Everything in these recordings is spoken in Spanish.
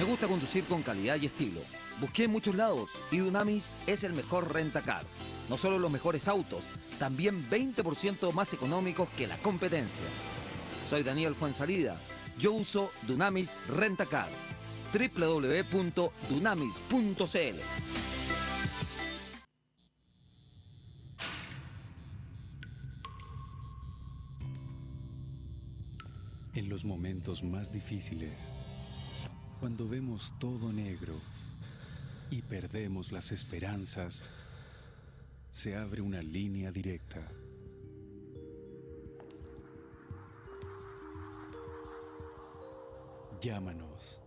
Me gusta conducir con calidad y estilo. Busqué en muchos lados y Dunamis es el mejor rentacar. No solo los mejores autos, también 20% más económicos que la competencia. Soy Daniel Fuensalida. Yo uso Dunamis Rentacar. www.dunamis.cl. En los momentos más difíciles, cuando vemos todo negro y perdemos las esperanzas, se abre una línea directa. Llámanos.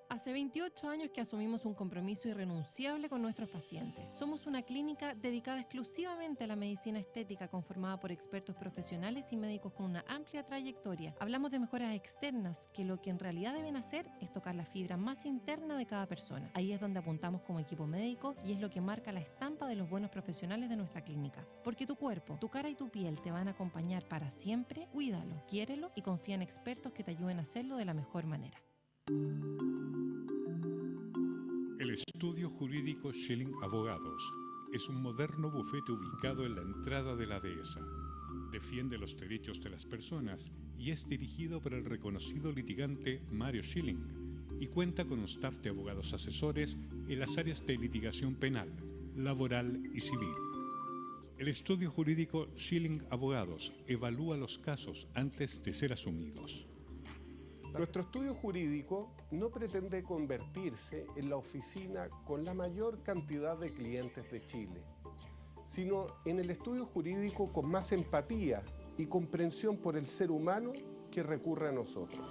Hace 28 años que asumimos un compromiso irrenunciable con nuestros pacientes. Somos una clínica dedicada exclusivamente a la medicina estética, conformada por expertos profesionales y médicos con una amplia trayectoria. Hablamos de mejoras externas, que lo que en realidad deben hacer es tocar la fibra más interna de cada persona. Ahí es donde apuntamos como equipo médico y es lo que marca la estampa de los buenos profesionales de nuestra clínica. Porque tu cuerpo, tu cara y tu piel te van a acompañar para siempre. Cuídalo, quiérelo y confía en expertos que te ayuden a hacerlo de la mejor manera. El estudio jurídico Schilling Abogados es un moderno bufete ubicado en la entrada de la dehesa. Defiende los derechos de las personas y es dirigido por el reconocido litigante Mario Schilling y cuenta con un staff de abogados asesores en las áreas de litigación penal, laboral y civil. El estudio jurídico Schilling Abogados evalúa los casos antes de ser asumidos. Nuestro estudio jurídico no pretende convertirse en la oficina con la mayor cantidad de clientes de Chile, sino en el estudio jurídico con más empatía y comprensión por el ser humano que recurre a nosotros.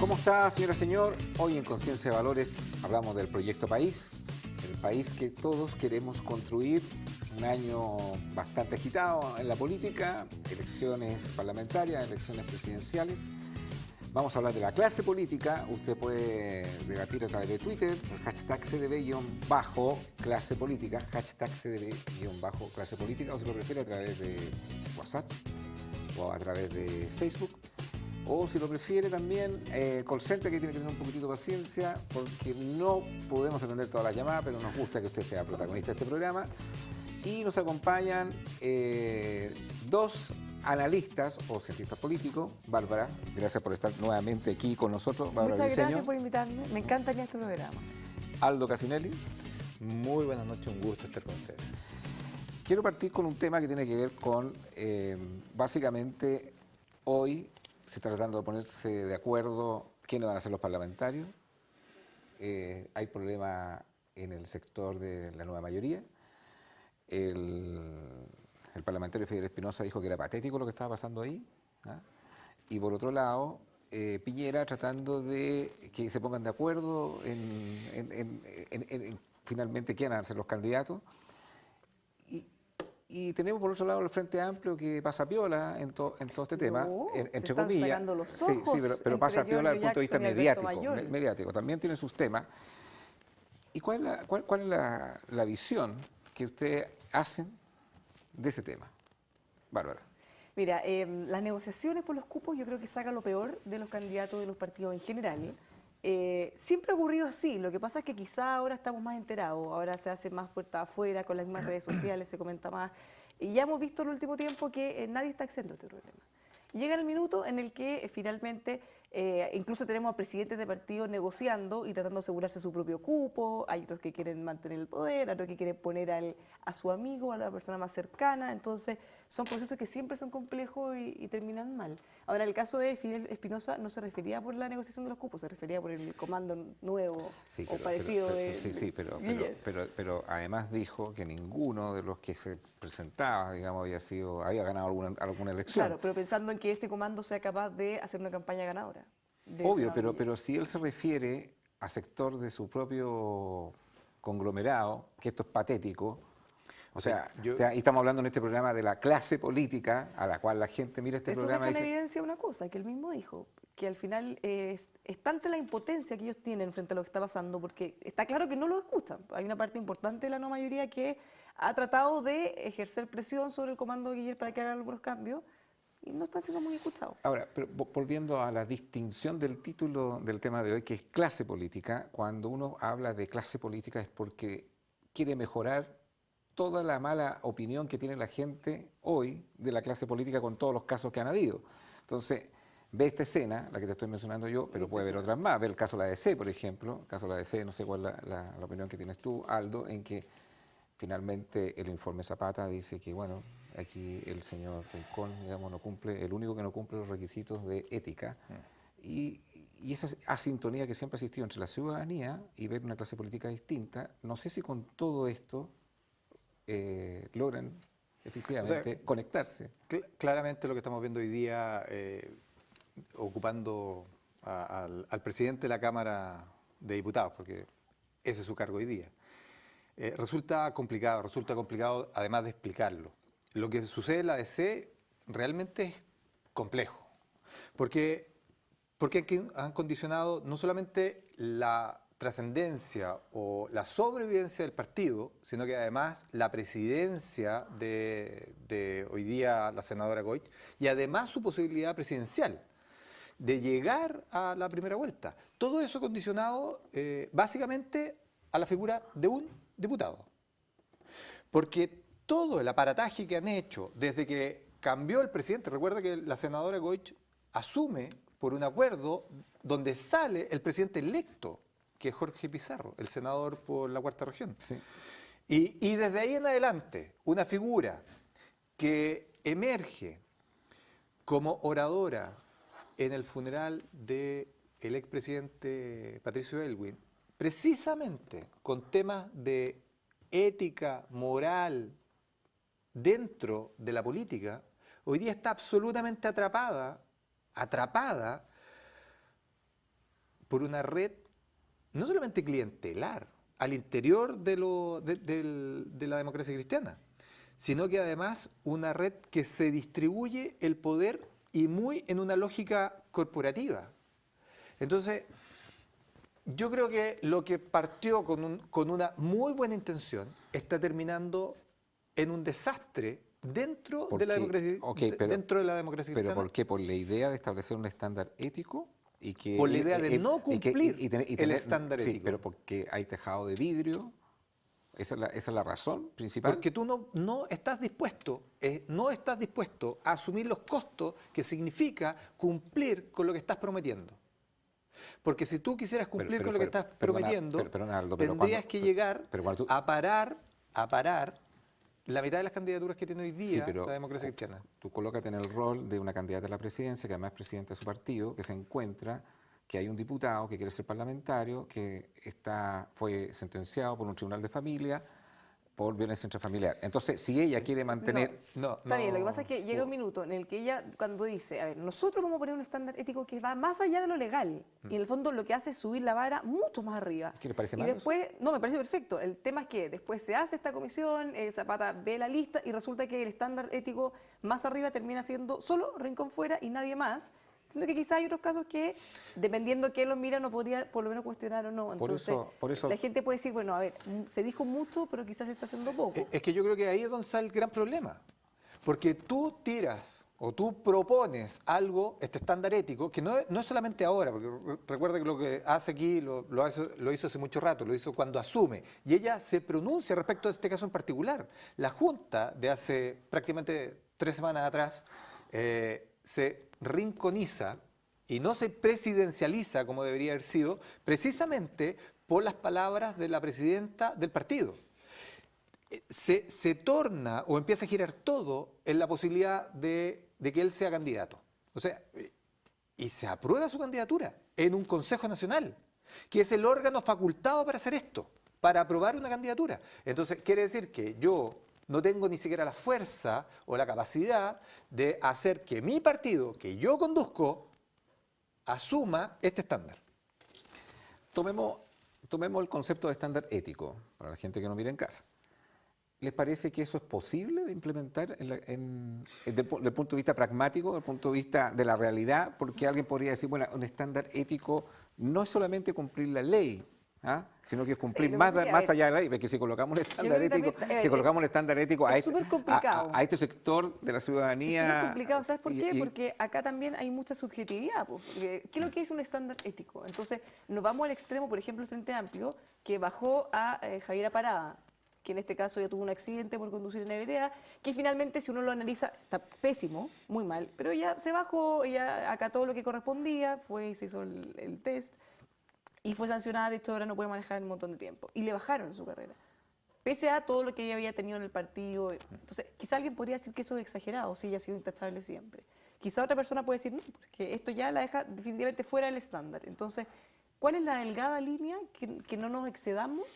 ¿Cómo está, señora, señor? Hoy en Conciencia de Valores hablamos del proyecto País, el país que todos queremos construir. Un año bastante agitado en la política, elecciones parlamentarias, elecciones presidenciales. Vamos a hablar de la clase política. Usted puede debatir a través de Twitter, el hashtag CDB-clase política, hashtag CDB-clase política, o si lo prefiere a través de WhatsApp o a través de Facebook. O si lo prefiere también, call center, que tiene que tener un poquitito de paciencia porque no podemos atender todas las llamadas, pero nos gusta que usted sea protagonista de este programa. Y nos acompañan dos analistas o cientistas políticos. Bárbara, gracias por estar nuevamente aquí con nosotros. Bárbara Muchas Briceño. gracias por invitarme, me encanta que este programa. Aldo Casinelli. Muy buenas noches, un gusto estar con ustedes. Quiero partir con un tema que tiene que ver con, básicamente, hoy se está tratando de ponerse de acuerdo quiénes van a ser los parlamentarios. Hay problemas en el sector de la nueva mayoría. El parlamentario Fidel Espinosa dijo que era patético lo que estaba pasando ahí, ¿ah? Y por otro lado, Piñera tratando de que se pongan de acuerdo en finalmente quiénes van a ser los candidatos. Y tenemos por otro lado el Frente Amplio que pasa piola en todo este tema, entre comillas. Sacando los ojos, sí, pero pasa piola desde el punto de vista mediático. También tiene sus temas. ¿Y cuál es la visión que ustedes hacen de ese tema? Bárbara. Mira, las negociaciones por los cupos yo creo que sacan lo peor de los candidatos de los partidos en general. Siempre ha ocurrido así, lo que pasa es que quizá ahora estamos más enterados, ahora se hace más puerta afuera, con las mismas redes sociales se comenta más, y ya hemos visto en el último tiempo que nadie está exento de este problema. Llega el minuto en el que finalmente incluso tenemos a presidentes de partidos negociando y tratando de asegurarse su propio cupo, hay otros que quieren mantener el poder, otros que quieren poner a su amigo, a la persona más cercana, entonces son procesos que siempre son complejos y terminan mal. Ahora, el caso de Fidel Espinosa no se refería por la negociación de los cupos, se refería por el comando nuevo o parecido pero además dijo que ninguno de los que se presentaba, digamos, había ganado alguna elección. Claro, pero pensando en que ese comando sea capaz de hacer una campaña ganadora. Obvio, pero si él se refiere a sector de su propio conglomerado, que esto es patético, O sea, y estamos hablando en este programa de la clase política a la cual la gente mira este Eso programa deja y en dice, evidencia una cosa, que él mismo dijo, que al final es tanta la impotencia que ellos tienen frente a lo que está pasando, porque está claro que no lo escuchan. Hay una parte importante de la no mayoría que ha tratado de ejercer presión sobre el comando de Guiller para que haga algunos cambios y no están siendo muy escuchados. Ahora, pero volviendo a la distinción del título del tema de hoy, que es clase política, cuando uno habla de clase política es porque quiere mejorar toda la mala opinión que tiene la gente hoy de la clase política con todos los casos que han habido. Entonces, ve esta escena, la que te estoy mencionando yo, pero puede ver otras más. Ve el caso de la ADC, por ejemplo. El caso de la ADC, no sé cuál es la opinión que tienes tú, Aldo, en que finalmente el informe Zapata dice que, bueno, aquí el señor Rincón, digamos, no cumple, el único que no cumple los requisitos de ética. Y esa asintonía que siempre ha existido entre la ciudadanía y ver una clase política distinta, no sé si con todo esto logran efectivamente conectarse. Claramente lo que estamos viendo hoy día, ocupando al presidente de la Cámara de Diputados, porque ese es su cargo hoy día, resulta complicado además de explicarlo. Lo que sucede en la ADC realmente es complejo, porque han condicionado no solamente la trascendencia o la sobrevivencia del partido, sino que además la presidencia de hoy día la senadora Goich y además su posibilidad presidencial de llegar a la primera vuelta. Todo eso condicionado básicamente a la figura de un diputado. Porque todo el aparataje que han hecho desde que cambió el presidente, recuerda que la senadora Goich asume por un acuerdo donde sale el presidente electo, que es Jorge Pizarro, el senador por la Cuarta Región. Sí. Y desde ahí en adelante, una figura que emerge como oradora en el funeral del expresidente Patricio Aylwin, precisamente con temas de ética, moral, dentro de la política, hoy día está absolutamente atrapada por una red no solamente clientelar al interior de la democracia cristiana, sino que además una red que se distribuye el poder y muy en una lógica corporativa. Entonces, yo creo que lo que partió con una muy buena intención está terminando en un desastre dentro de la democracia, dentro de la democracia cristiana. ¿Pero por qué? ¿Por la idea de establecer un estándar ético? Y que, por la idea de no cumplir el estándar ético. Sí, pero porque hay tejado de vidrio. ¿Esa es la razón principal? Porque tú no estás dispuesto a asumir los costos que significa cumplir con lo que estás prometiendo. Porque si tú quisieras cumplir con lo que estás prometiendo, tendrías que llegar a parar la mitad de las candidaturas que tiene hoy día la democracia cristiana. Tú colócate en el rol de una candidata a la presidencia, que además es presidente de su partido, que se encuentra que hay un diputado que quiere ser parlamentario, que fue sentenciado por un tribunal de familia por violencia intrafamiliar. Entonces, si ella quiere mantener... Está bien, lo que pasa es que llega un minuto en el que ella, cuando dice, a ver, nosotros vamos a poner un estándar ético que va más allá de lo legal, y en el fondo lo que hace es subir la vara mucho más arriba. ¿Qué le parece y mal después, eso? No, me parece perfecto. El tema es que después se hace esta comisión, Zapata ve la lista y resulta que el estándar ético más arriba termina siendo solo Rincón fuera y nadie más. Siendo que quizás hay otros casos que, dependiendo de quién los mira, no podría por lo menos cuestionar o no. Entonces, por eso la gente puede decir, bueno, a ver, se dijo mucho, pero quizás se está haciendo poco. Es que yo creo que ahí es donde está el gran problema. Porque tú tiras o tú propones algo, este estándar ético, que no es solamente ahora, porque recuerda que lo que hace aquí lo hizo hace mucho rato, lo hizo cuando asume. Y ella se pronuncia respecto a este caso en particular. La Junta de hace prácticamente 3 semanas atrás se rinconiza y no se presidencializa como debería haber sido, precisamente por las palabras de la presidenta del partido. Se torna o empieza a girar todo en la posibilidad de que él sea candidato. O sea, y se aprueba su candidatura en un Consejo Nacional, que es el órgano facultado para hacer esto, para aprobar una candidatura. Entonces, quiere decir que yo no tengo ni siquiera la fuerza o la capacidad de hacer que mi partido, que yo conduzco, asuma este estándar. Tomemos el concepto de estándar ético, para la gente que nos mira en casa. ¿Les parece que eso es posible de implementar desde el punto de vista pragmático, desde el punto de vista de la realidad? Porque alguien podría decir, bueno, un estándar ético no es solamente cumplir la ley, ¿ah? Sino que es cumplir más allá de la ley, porque si colocamos un estándar ético, es súper complicado. a este sector de la ciudadanía... Es súper complicado, ¿sabes por qué? Porque acá también hay mucha subjetividad. ¿Qué es lo que es un estándar ético? Entonces, nos vamos al extremo, por ejemplo, el Frente Amplio, que bajó a Javiera Parada, que en este caso ya tuvo un accidente por conducir en vereda, que finalmente, si uno lo analiza, está pésimo, muy mal, pero ella se bajó, ella acató lo que correspondía, fue y se hizo el test, y fue sancionada. De hecho ahora no puede manejar en un montón de tiempo, y le bajaron su carrera, pese a todo lo que ella había tenido en el partido. Entonces, quizá alguien podría decir que eso es exagerado, si ella ha sido intachable siempre. Quizá otra persona puede decir, no, porque esto ya la deja definitivamente fuera del estándar. Entonces, ¿cuál es la delgada línea que no nos excedamos?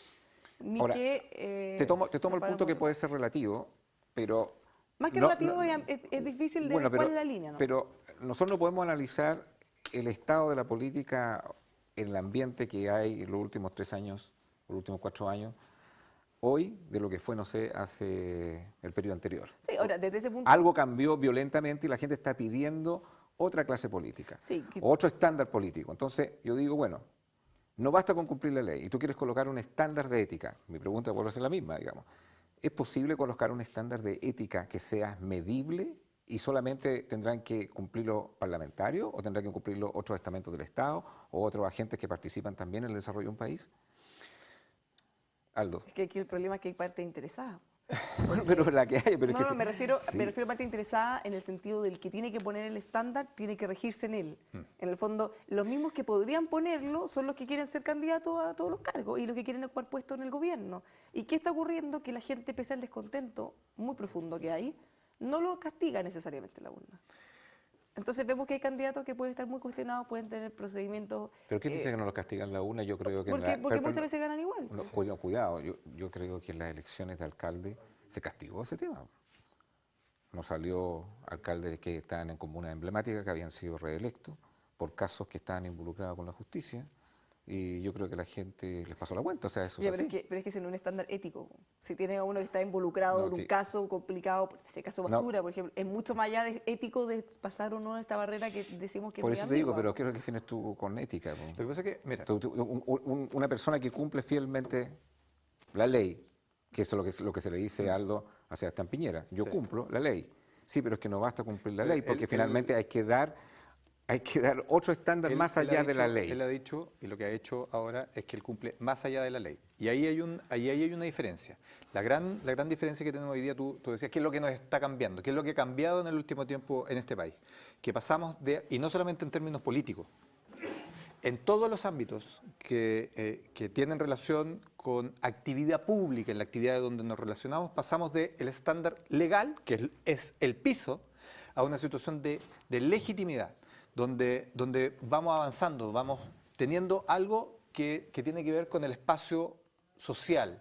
Ni Ahora, que, te tomo el punto que puede ser relativo, pero... Más que relativo es difícil de ver cuál es la línea, ¿no? Pero nosotros no podemos analizar el estado de la política en el ambiente que hay en los últimos 3 años, los últimos 4 años, hoy, de lo que fue, no sé, hace el periodo anterior. Sí, ahora, desde ese punto... Algo cambió violentamente y la gente está pidiendo otra clase política, sí, otro estándar político. Entonces, yo digo, bueno, no basta con cumplir la ley y tú quieres colocar un estándar de ética. Mi pregunta vuelve a ser la misma, digamos. ¿Es posible colocar un estándar de ética que sea medible y solamente tendrán que cumplirlo parlamentarios o tendrán que cumplirlo otros estamentos del Estado o otros agentes que participan también en el desarrollo de un país? Aldo. Es que aquí el problema es que hay parte interesada. Bueno, pero la que hay... Pero me refiero a parte interesada en el sentido del que tiene que poner el estándar, tiene que regirse en él. En el fondo, los mismos que podrían ponerlo son los que quieren ser candidatos a todos los cargos y los que quieren ocupar puestos en el gobierno. ¿Y qué está ocurriendo? Que la gente, pese al descontento muy profundo que hay, no lo castiga necesariamente la urna. Entonces vemos que hay candidatos que pueden estar muy cuestionados, pueden tener procedimientos... ¿Pero qué dice que no lo castigan la urna? Yo creo que... Porque muchas veces ganan igual. No, cuidado, yo creo que en las elecciones de alcalde se castigó ese tema. No salió alcaldes que estaban en comunas emblemáticas, que habían sido reelectos por casos que estaban involucrados con la justicia. Y yo creo que la gente les pasó la cuenta, o sea, eso es así. Pero es que es en un estándar ético. Si tiene a uno que está involucrado en un caso complicado, ese caso basura, por ejemplo, es mucho más allá de ético de pasar o no esta barrera que decimos que por es eso muy te digo, ambigua. pero ¿qué es lo que defines tú con ética? Lo que pasa es que, mira... Una persona que cumple fielmente la ley, que eso es lo que se le dice a Aldo a Sebastián Piñera, yo cumplo la ley. Sí, pero es que no basta cumplir la ley, porque finalmente hay que dar otro estándar más allá de la ley. Él ha dicho, y lo que ha hecho ahora es que él cumple más allá de la ley. Y ahí hay una diferencia. La gran diferencia que tenemos hoy día, tú decías, ¿qué es lo que nos está cambiando? ¿Qué es lo que ha cambiado en el último tiempo en este país? Que pasamos de, y no solamente en términos políticos, en todos los ámbitos que tienen relación con actividad pública, en la actividad donde nos relacionamos, pasamos del estándar legal, que es el piso, a una situación de legitimidad, donde vamos avanzando, vamos teniendo algo que tiene que ver con el espacio social.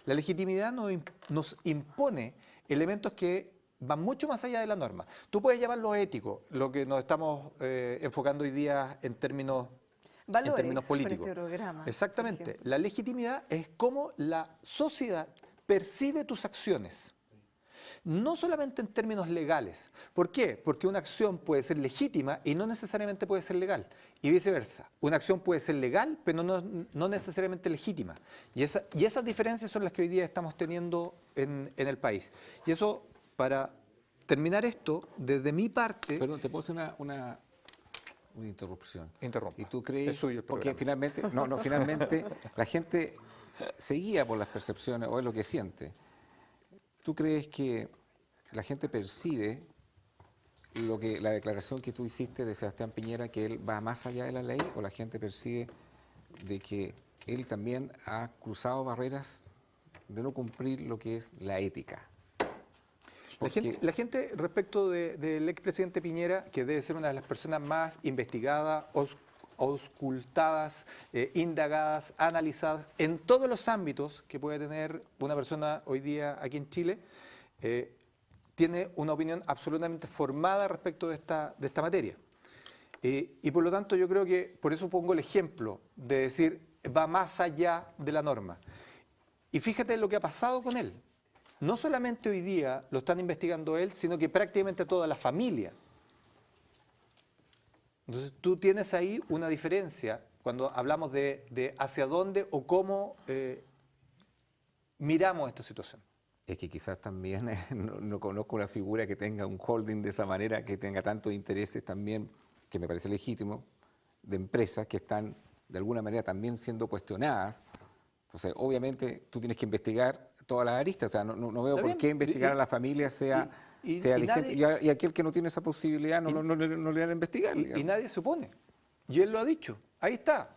La legitimidad nos impone elementos que van mucho más allá de la norma. Tú puedes llamarlo ético, lo que nos estamos enfocando hoy día en términos políticos. Este programa, exactamente. La legitimidad es cómo la sociedad percibe tus acciones. No solamente en términos legales. ¿Por qué? Porque una acción puede ser legítima y no necesariamente puede ser legal. Y viceversa. Una acción puede ser legal, pero no necesariamente legítima. Y esas diferencias son las que hoy día estamos teniendo en el país. Y eso, para terminar esto, desde mi parte... Perdón, ¿te puedo hacer una interrupción? Interrumpa. ¿Y tú crees? Es suyo el porque programa. finalmente la gente se guía por las percepciones o es lo que siente. ¿Tú crees que la gente percibe la declaración que tú hiciste de Sebastián Piñera, que él va más allá de la ley, o la gente percibe de que él también ha cruzado barreras de no cumplir lo que es la ética? La gente respecto del expresidente Piñera, que debe ser una de las personas más investigadas, auscultadas, indagadas, analizadas en todos los ámbitos que puede tener una persona hoy día aquí en Chile, tiene una opinión absolutamente formada respecto de esta materia. Y por lo tanto yo creo que, por eso pongo el ejemplo de decir, va más allá de la norma. Y fíjate lo que ha pasado con él. no solamente hoy día lo están investigando él, sino que prácticamente toda la familia. Entonces tú tienes ahí una diferencia cuando hablamos de hacia dónde o cómo miramos esta situación. Es que quizás también no conozco una figura que tenga un holding de esa manera, que tenga tantos intereses también, que me parece legítimo, de empresas que están de alguna manera también siendo cuestionadas. Entonces, obviamente, tú tienes que investigar todas las aristas. O sea, no veo por qué investigar a la familia sea distinto. Y aquel que no tiene esa posibilidad no le van a investigar. Y nadie se opone. Y él lo ha dicho. Ahí está.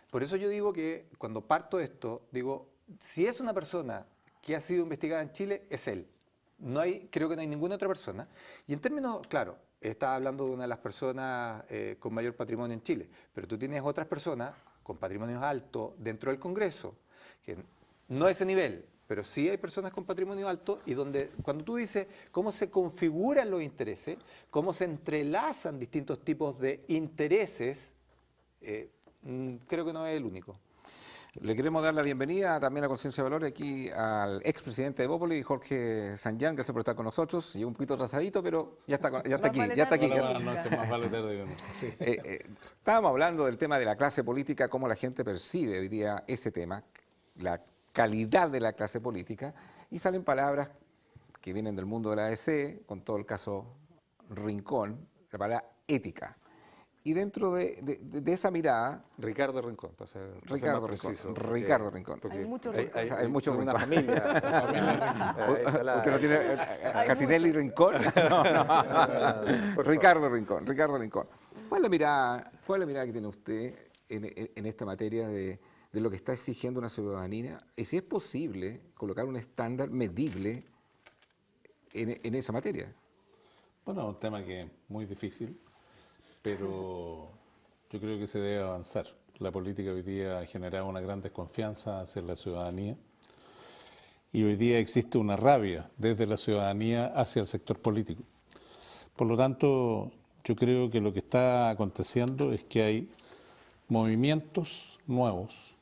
Por eso yo digo que cuando parto esto, digo, si es una persona que ha sido investigada en Chile, es él. Creo que no hay ninguna otra persona. Y en términos, claro, estaba hablando de una de las personas con mayor patrimonio en Chile, pero tú tienes otras personas con patrimonios altos dentro del Congreso, que no a ese nivel, pero sí hay personas con patrimonio alto y donde cuando tú dices cómo se configuran los intereses, cómo se entrelazan distintos tipos de intereses, creo que no es el único. Le queremos dar la bienvenida también a Conciencia de Valores aquí al expresidente de Evópolis, Jorge Sanján. Gracias por estar con nosotros. Llegó un poquito atrasadito, pero ya está aquí. Hola, buenas noches, más vale tarde que no. Sí. Estábamos hablando del tema de la clase política, cómo la gente percibe hoy día ese tema, la calidad de la clase política, y salen palabras que vienen del mundo de la ADC, con todo el caso Rincón, la palabra ética. Y dentro de esa mirada... Ricardo Rincón, para ser Ricardo más Rincón. preciso, Ricardo Rincón. Hay muchos Rincón. Hay muchos Una Rincón. familia. ¿Usted no tiene Casinelli Rincón? No. Ricardo Rincón. ¿Cuál es la mirada que tiene usted en esta materia de lo que está exigiendo una ciudadanía? Y si es posible colocar un estándar medible en esa materia. Bueno, un tema que es muy difícil, pero yo creo que se debe avanzar. La política hoy día ha generado una gran desconfianza hacia la ciudadanía y hoy día existe una rabia desde la ciudadanía hacia el sector político. Por lo tanto, yo creo que lo que está aconteciendo es que hay movimientos nuevos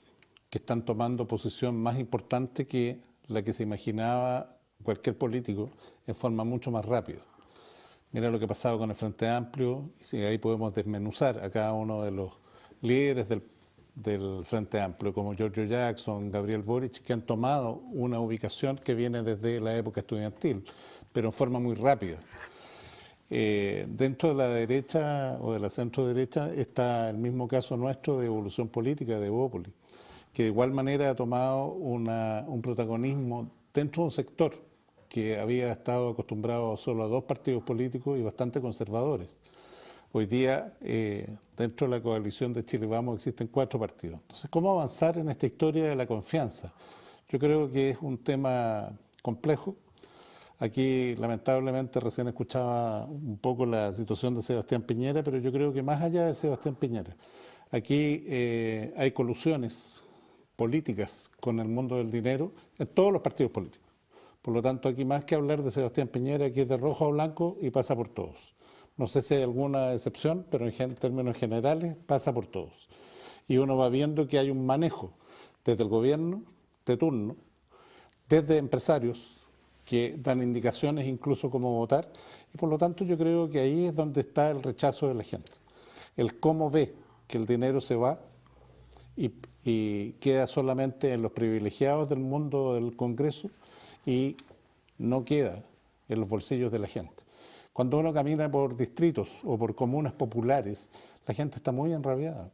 que están tomando posición más importante que la que se imaginaba cualquier político en forma mucho más rápida. Mira lo que ha pasado con el Frente Amplio, y ahí podemos desmenuzar a cada uno de los líderes del Frente Amplio, como Giorgio Jackson, Gabriel Boric, que han tomado una ubicación que viene desde la época estudiantil, pero en forma muy rápida. Dentro de la derecha o de la centro derecha está el mismo caso nuestro de Evolución Política, de Evópolis, que de igual manera ha tomado un protagonismo dentro de un sector que había estado acostumbrado solo a 2 partidos políticos y bastante conservadores. Hoy día, dentro de la coalición de Chile Vamos, existen 4 partidos. Entonces, ¿cómo avanzar en esta historia de la confianza? Yo creo que es un tema complejo. Aquí, lamentablemente, recién escuchaba un poco la situación de Sebastián Piñera, pero yo creo que más allá de Sebastián Piñera, aquí hay colusiones políticas con el mundo del dinero en todos los partidos políticos. Por lo tanto, aquí más que hablar de Sebastián Piñera, aquí es de rojo a blanco y pasa por todos. No sé si hay alguna excepción, pero en términos generales pasa por todos. Y uno va viendo que hay un manejo desde el gobierno de turno, desde empresarios que dan indicaciones incluso cómo votar, y por lo tanto yo creo que ahí es donde está el rechazo de la gente. El cómo ve que el dinero se va y queda solamente en los privilegiados del mundo del Congreso, y no queda en los bolsillos de la gente. Cuando uno camina por distritos o por comunas populares, la gente está muy enrabiada.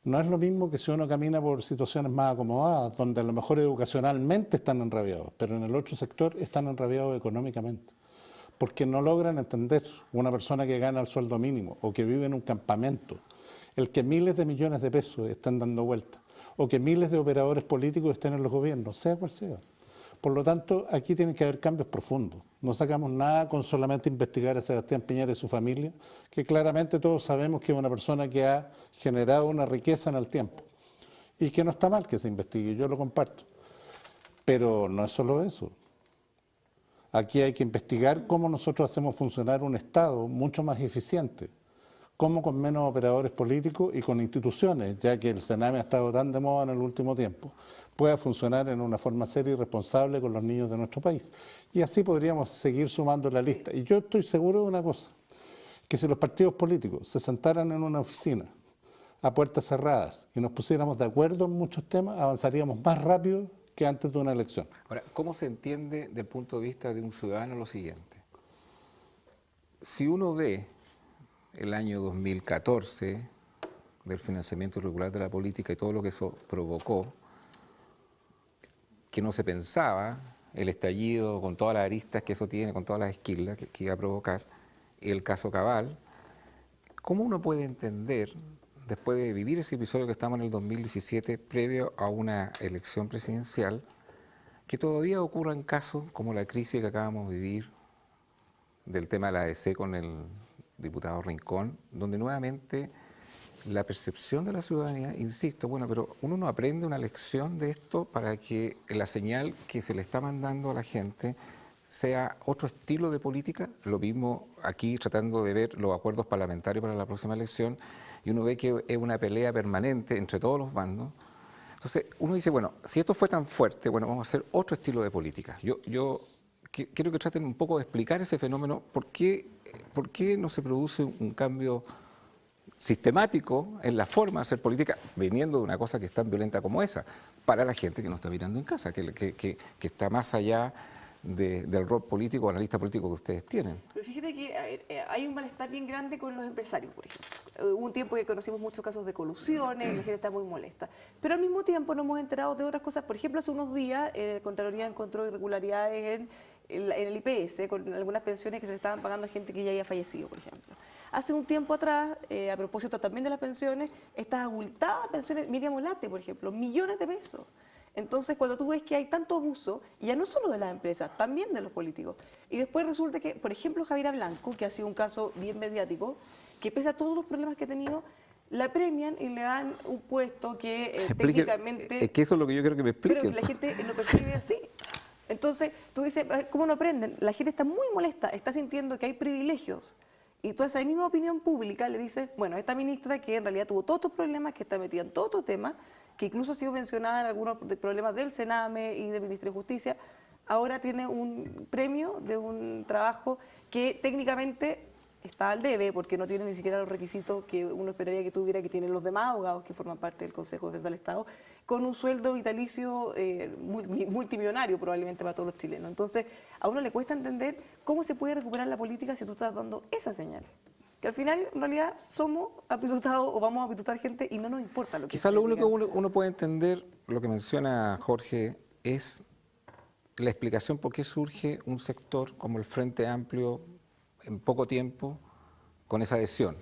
No es lo mismo que si uno camina por situaciones más acomodadas, donde a lo mejor educacionalmente están enrabiados, pero en el otro sector están enrabiados económicamente, porque no logran entender una persona que gana el sueldo mínimo o que vive en un campamento, el que miles de millones de pesos están dando vuelta, o que miles de operadores políticos estén en los gobiernos, sea cual sea. Por lo tanto, aquí tienen que haber cambios profundos. No sacamos nada con solamente investigar a Sebastián Piñera y su familia, que claramente todos sabemos que es una persona que ha generado una riqueza en el tiempo y que no está mal que se investigue, yo lo comparto. Pero no es solo eso. Aquí hay que investigar cómo nosotros hacemos funcionar un Estado mucho más eficiente, cómo con menos operadores políticos y con instituciones, ya que el Sename ha estado tan de moda en el último tiempo, pueda funcionar en una forma seria y responsable con los niños de nuestro país. Y así podríamos seguir sumando la lista. Y yo estoy seguro de una cosa, que si los partidos políticos se sentaran en una oficina a puertas cerradas y nos pusiéramos de acuerdo en muchos temas, avanzaríamos más rápido que antes de una elección. Ahora, ¿cómo se entiende desde el punto de vista de un ciudadano lo siguiente? Si uno ve el año 2014 del financiamiento irregular de la política y todo lo que eso provocó, que no se pensaba, el estallido con todas las aristas que eso tiene, con todas las esquilas que iba a provocar, el caso Cabal, ¿cómo uno puede entender, después de vivir ese episodio que estamos en el 2017, previo a una elección presidencial, que todavía ocurran casos como la crisis que acabamos de vivir del tema de la ADC con el diputado Rincón, donde nuevamente la percepción de la ciudadanía, insisto, bueno, pero uno no aprende una lección de esto para que la señal que se le está mandando a la gente sea otro estilo de política? Lo mismo aquí tratando de ver los acuerdos parlamentarios para la próxima elección y uno ve que es una pelea permanente entre todos los bandos. Entonces uno dice, bueno, si esto fue tan fuerte, bueno, vamos a hacer otro estilo de política. Yo quiero que traten un poco de explicar ese fenómeno, ¿por qué no se produce un cambio sistemático en la forma de hacer política, viniendo de una cosa que es tan violenta como esa, para la gente que no está mirando en casa, que está más allá del rol político o analista político que ustedes tienen? Pero fíjate que hay un malestar bien grande con los empresarios, por ejemplo. Hubo un tiempo que conocimos muchos casos de colusiones, la gente está muy molesta. Pero al mismo tiempo nos hemos enterado de otras cosas. Por ejemplo, hace unos días Contraloría encontró irregularidades en el IPS, con algunas pensiones que se le estaban pagando a gente que ya había fallecido, por ejemplo. Hace un tiempo atrás, a propósito también de las pensiones, estas abultadas pensiones, Miriam Olate, por ejemplo, millones de pesos. Entonces, cuando tú ves que hay tanto abuso, y ya no solo de las empresas, también de los políticos, y después resulta que, por ejemplo, Javiera Blanco, que ha sido un caso bien mediático, que pese a todos los problemas que ha tenido, la premian y le dan un puesto que técnicamente... Es que eso es lo que yo quiero que me expliquen. Pero que la gente lo percibe así. Entonces, tú dices, a ver, ¿cómo no aprenden? La gente está muy molesta, está sintiendo que hay privilegios. Y toda esa misma opinión pública le dice, bueno, esta ministra que en realidad tuvo todos estos problemas, que está metida en todo otro tema, que incluso ha sido mencionada en algunos problemas del Sename y del Ministerio de Justicia, ahora tiene un premio de un trabajo que técnicamente está al debe, porque no tiene ni siquiera los requisitos que uno esperaría que tuviera, que tienen los demás abogados que forman parte del Consejo de Defensa del Estado, con un sueldo vitalicio multimillonario probablemente para todos los chilenos. Entonces, a uno le cuesta entender cómo se puede recuperar la política si tú estás dando esas señales. Que al final, en realidad, somos apitutados o vamos a apitutar gente y no nos importa lo que... Quizás lo único que uno puede entender, lo que menciona Jorge, es la explicación por qué surge un sector como el Frente Amplio en poco tiempo con esa adhesión.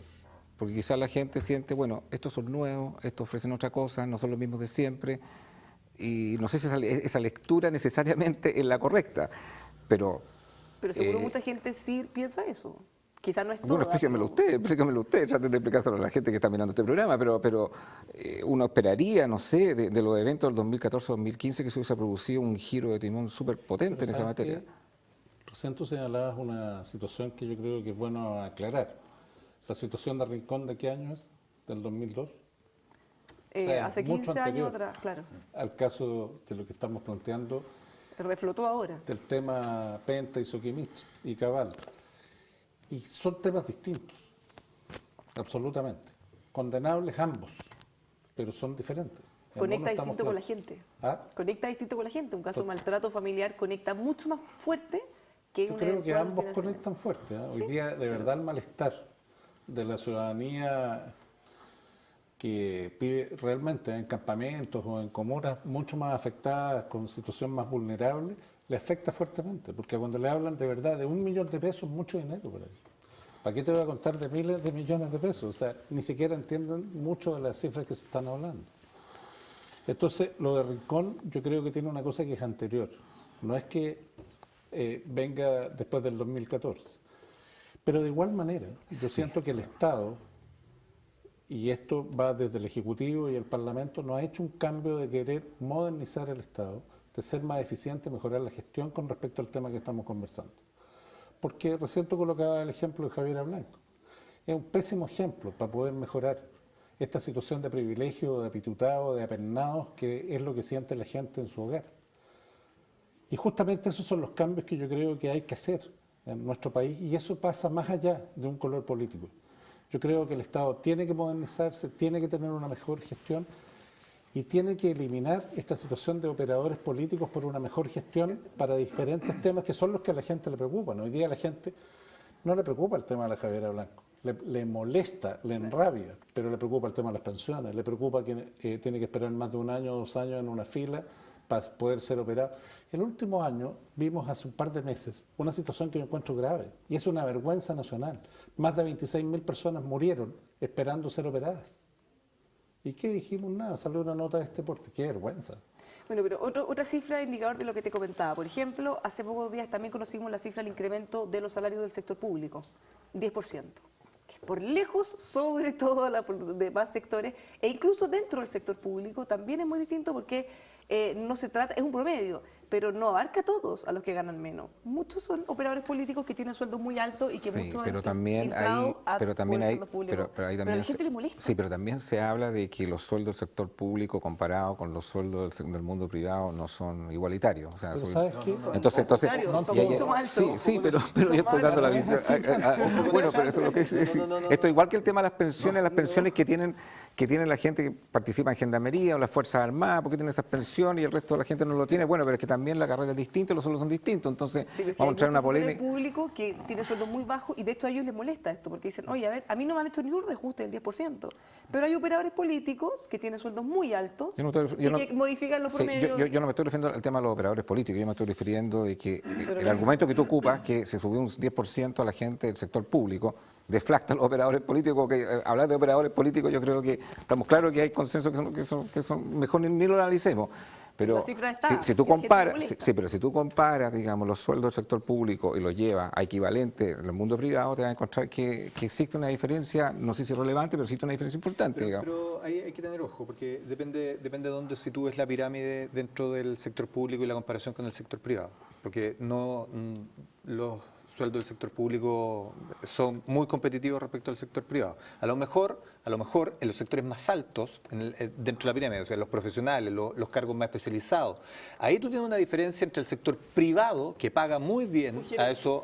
Porque quizás la gente siente, bueno, estos son nuevos, estos ofrecen otra cosa, no son los mismos de siempre, y no sé si esa lectura necesariamente es la correcta, pero... Pero seguro mucha gente sí piensa eso. Quizás no es todo. Bueno, explíquemelo usted, traten de explicárselo a la gente que está mirando este programa, pero uno esperaría, no sé, de los eventos del 2014-2015 que se hubiese producido un giro de timón súper potente en esa materia. Recién tú señalabas una situación que yo creo que es bueno aclarar. La situación de Rincón, ¿de qué año es? ¿Del 2002? Hace 15 años atrás, claro. Al caso de lo que estamos planteando. Reflotó ahora. Del tema Penta y Soquimich y Cabal. Y son temas distintos, absolutamente. Condenables ambos, pero son diferentes. Conecta distinto con la gente. ¿Ah? Conecta distinto con la gente. Un caso de maltrato familiar conecta mucho más fuerte que yo creo que ambos conectan fuerte. ¿Sí? Hoy día, de verdad, el malestar de la ciudadanía que vive realmente en campamentos o en comunas mucho más afectadas, con situación más vulnerable, le afecta fuertemente, porque cuando le hablan de verdad de 1 millón de pesos, mucho dinero por ahí. ¿Para qué te voy a contar de miles de millones de pesos? O sea, ni siquiera entienden mucho de las cifras que se están hablando. Entonces, lo de Rincón yo creo que tiene una cosa que es anterior. No es que venga después del 2014. Pero de igual manera, yo siento que el Estado, y esto va desde el Ejecutivo y el Parlamento, no ha hecho un cambio de querer modernizar el Estado, de ser más eficiente, mejorar la gestión con respecto al tema que estamos conversando. Porque recién tú colocabas el ejemplo de Javiera Blanco. es un pésimo ejemplo para poder mejorar esta situación de privilegio, de apitutados, de apernados, que es lo que siente la gente en su hogar. Y justamente esos son los cambios que yo creo que hay que hacer en nuestro país, y eso pasa más allá de un color político. Yo creo que el Estado tiene que modernizarse, tiene que tener una mejor gestión y tiene que eliminar esta situación de operadores políticos por una mejor gestión para diferentes temas que son los que a la gente le preocupan. Hoy día a la gente no le preocupa el tema de la Javiera Blanco, le molesta, le enrabia, pero le preocupa el tema de las pensiones, le preocupa que tiene que esperar más de 1 año o 2 años en una fila para poder ser operado. El último año vimos hace un par de meses una situación que yo encuentro grave y es una vergüenza nacional. Más de 26.000 personas murieron esperando ser operadas. ¿Y qué dijimos? Nada, salió una nota de este porte. ¡Qué vergüenza! Bueno, pero otra cifra indicador de lo que te comentaba. Por ejemplo, hace pocos días también conocimos la cifra del incremento de los salarios del sector público, 10%. Que es por lejos sobre todo los demás sectores, e incluso dentro del sector público también es muy distinto porque no se trata, es un promedio, pero no abarca a todos a los que ganan menos. Muchos son operadores políticos que tienen sueldos muy altos y que Sí, muchos pero han también entrado hay, a pero también por hay, sueldos públicos. pero ahí Pero a también la gente le molesta. sí, pero también se habla de que los sueldos del sector público comparado con los sueldos del mundo privado no son igualitarios. O sea, Pero ¿sabes qué? entonces, Contrario, son y hay- mucho más altos. sí, pero yo estoy dando la visión. Bueno, pero eso es lo que es. Esto igual que el tema de las pensiones que tiene la gente que participa en gendarmería o las Fuerzas Armadas, porque tienen esas pensiones y el resto de la gente no lo tiene. Bueno, pero es que también la carrera es distinta, los sueldos son distintos. Entonces, Sí, pero es que vamos a hay entrar en una muchos polémica. funcionarios públicos que tienen sueldos muy bajos y de hecho a ellos les molesta esto porque dicen, oye, a ver, a mí no me han hecho ni un reajuste del 10%, pero hay operadores políticos que tienen sueldos muy altos Yo no estoy- yo y no- que modifican los Sí, promedios. yo no me estoy refiriendo al tema de los operadores políticos, yo me estoy refiriendo de que el que- argumento que tú ocupas, que se subió un 10% a la gente del sector público, deflacta a los operadores políticos, porque hablar de operadores políticos yo creo que estamos claros que hay consenso que son mejor ni lo analicemos. Pero La cifra está, si tú y a la gente le comparas, molesta. pero si tú comparas, digamos, los sueldos del sector público y los llevas a equivalente en el mundo privado, te vas a encontrar que existe una diferencia, no sé si relevante, pero existe una diferencia importante, digamos. Pero ahí hay que tener ojo, porque depende de dónde sitúes la pirámide dentro del sector público y la comparación con el sector privado. Porque no los sueldos del sector público son muy competitivos respecto al sector privado. A lo mejor en los sectores más altos, dentro de la pirámide, o sea, los profesionales, los cargos más especializados, ahí tú tienes una diferencia entre el sector privado, que paga muy bien a esos